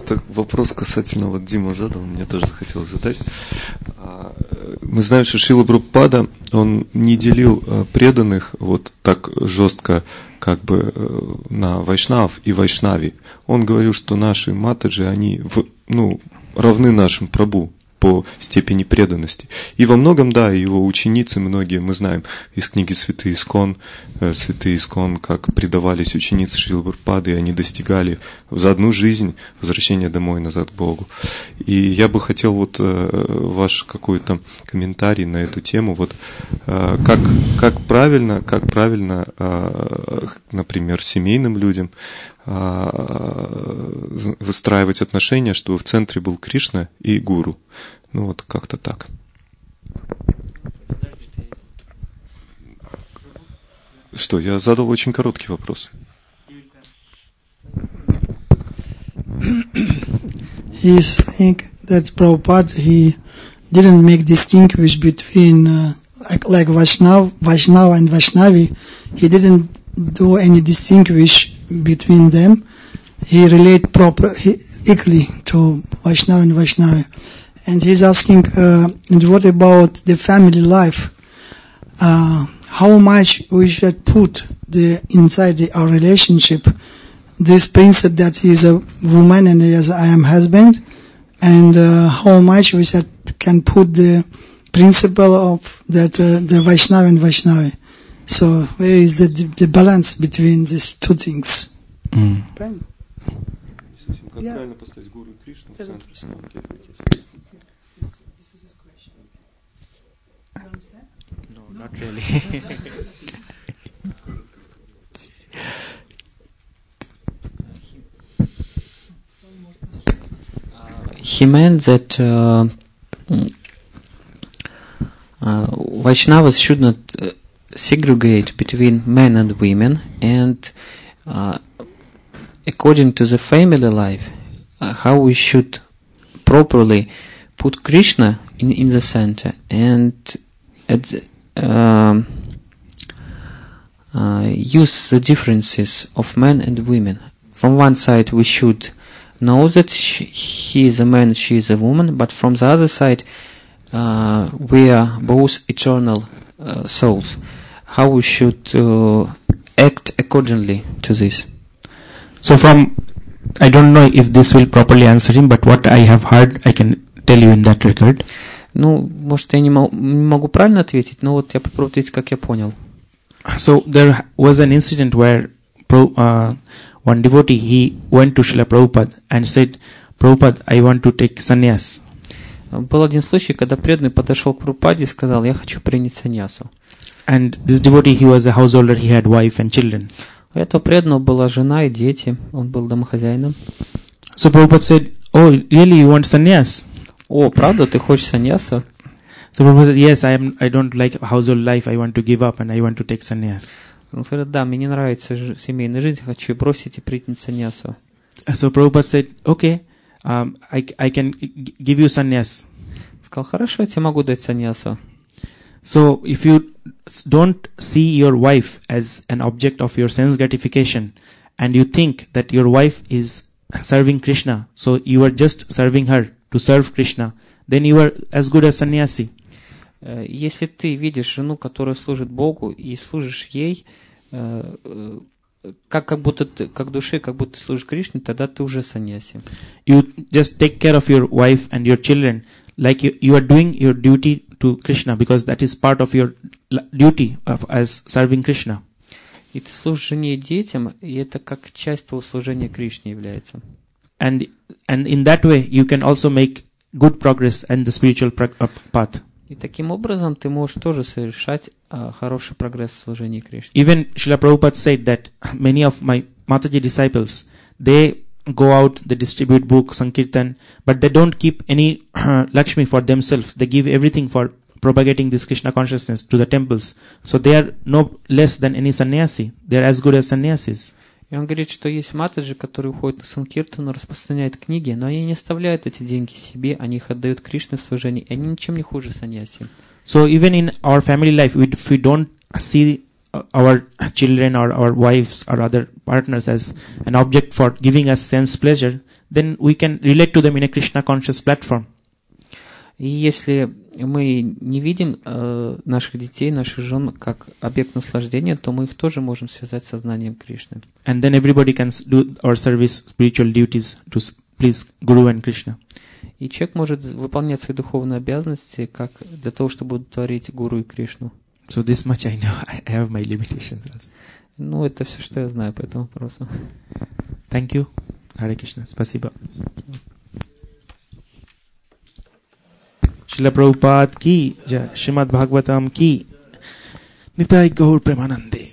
[SPEAKER 5] Это вопрос касательно, вот Дима задал, мне тоже захотелось задать. Мы знаем, что Шрила Прабхупада, он не делил преданных вот так жестко, как бы на вайшнав и вайшнави. Он говорил, что наши матаджи, они равны нашим прабху по степени преданности. И во многом, да, его ученицы, многие, мы знаем из книги Святые ИСККОН, как предавались ученицы Шрилы Прабхупады, и они достигали за одну жизнь возвращения домой, назад к Богу. И я бы хотел вот ваш какой-то комментарий на эту тему, вот как правильно, например, семейным людям выстраивать отношения, чтобы в центре был Кришна и гуру. Ну вот как-то так. Что, я задал очень короткий вопрос.
[SPEAKER 4] He is saying that Prabhupada, he didn't make distinguish between like Vaishnava and Vaishnavi. He didn't do any distinguish between them. He relate equally to Vaishnava and Vaishnavi. And he's asking, and what about the family life? How much we should put inside our relationship this principle that he is a woman and I am husband, and how much we can put the principle of that the Vaishnava and Vaishnavi. So where is the balance between these two things? Правильно?
[SPEAKER 5] Как правильно поставить гуру и Кришну в центр?
[SPEAKER 4] This is his question. You understand?
[SPEAKER 1] No, not really.
[SPEAKER 3] He meant that Vaishnavas should not segregate between men and women, and according to the family life, how we should properly put Krishna in the center and use the differences of men and women. From one side we should know that he is a man, she is a woman, but from the other side we are both eternal souls. How we should act accordingly to this.
[SPEAKER 1] So I don't know if this will properly answer him, but what I have heard, I can tell you in that regard.
[SPEAKER 3] Ну, может, я не могу правильно ответить, но вот я попробую ответить, как я понял.
[SPEAKER 1] So there was an incident where one devotee, he went to Srila Prabhupada and said, Prabhupada, I want to take sannyas.
[SPEAKER 3] Был один случай, когда преданный подошел к Прабхупаде и сказал, я хочу принять саньясу.
[SPEAKER 1] And this devotee, he was a householder, he had wife and children.
[SPEAKER 3] У этого преданного была жена и дети, он был домохозяином.
[SPEAKER 1] So Prabhupada said, oh, really, you want sannyas?
[SPEAKER 3] О, правда, ты хочешь саньясу?
[SPEAKER 1] So Prabhupada said, yes, I don't like household life, I want to give up and I want to take sannyas.
[SPEAKER 3] Он сказал, да, мне не нравится семейная жизнь, хочу бросить и принять саньясу.
[SPEAKER 1] So Prabhupada said, okay, I can give you sannyas.
[SPEAKER 3] Сказал, хорошо, я тебе могу дать саньясу.
[SPEAKER 1] So if you don't see your wife as an object of your sense gratification, and you think that your wife is serving Krishna, so you are just serving her to serve Krishna, then you are as good as sannyasi.
[SPEAKER 3] Если ты видишь жену, которая служит Богу, и служишь ей, как будто ты, как душе, как будто ты служишь Кришне, тогда ты уже саньяси.
[SPEAKER 1] You just take care of your wife and your children like you are doing your duty to Krishna, because that is part of your duty as serving Krishna.
[SPEAKER 3] И ты служишь жене и детям, и это как часть твоего служения Кришне является.
[SPEAKER 1] And in that way you can also make good progress in the spiritual path.
[SPEAKER 3] И таким образом ты можешь тоже совершать хороший прогресс в служении Кришне.
[SPEAKER 1] Even Srila Prabhupada said that many of my Mataji disciples, they go out, they distribute books, Sankirtan, but they don't keep any Lakshmi for themselves. They give everything for propagating this Krishna consciousness to the temples. So they are no less than any sannyasi. They are as good as sannyasis.
[SPEAKER 3] И он говорит, что есть матаджи, которые уходят на Санкиртану, распространяют книги, но они не оставляют эти деньги себе, они их отдают Кришне в служении, и они ничем не хуже саньяси.
[SPEAKER 1] So even in our family life, if we don't see our children or our wives or other partners as an object for giving us sense pleasure, then we can relate to them in a Krishna conscious platform.
[SPEAKER 3] И если мы не видим наших детей, наших жен как объект наслаждения, то мы их тоже можем связать с сознанием Кришны.
[SPEAKER 1] And then everybody can do our service, spiritual duties to please Guru and Krishna.
[SPEAKER 3] И человек может выполнять свои духовные обязанности как для того, чтобы удовлетворить Гуру и Кришну.
[SPEAKER 1] So this much I know. I have my limitations also.
[SPEAKER 3] Ну, это все, что я знаю по этому вопросу.
[SPEAKER 1] Thank you. Hare Krishna. Спасибо. Srila Prabhupada ki, Srimad Bhagavatam ki, Nitai Gaur Premanande.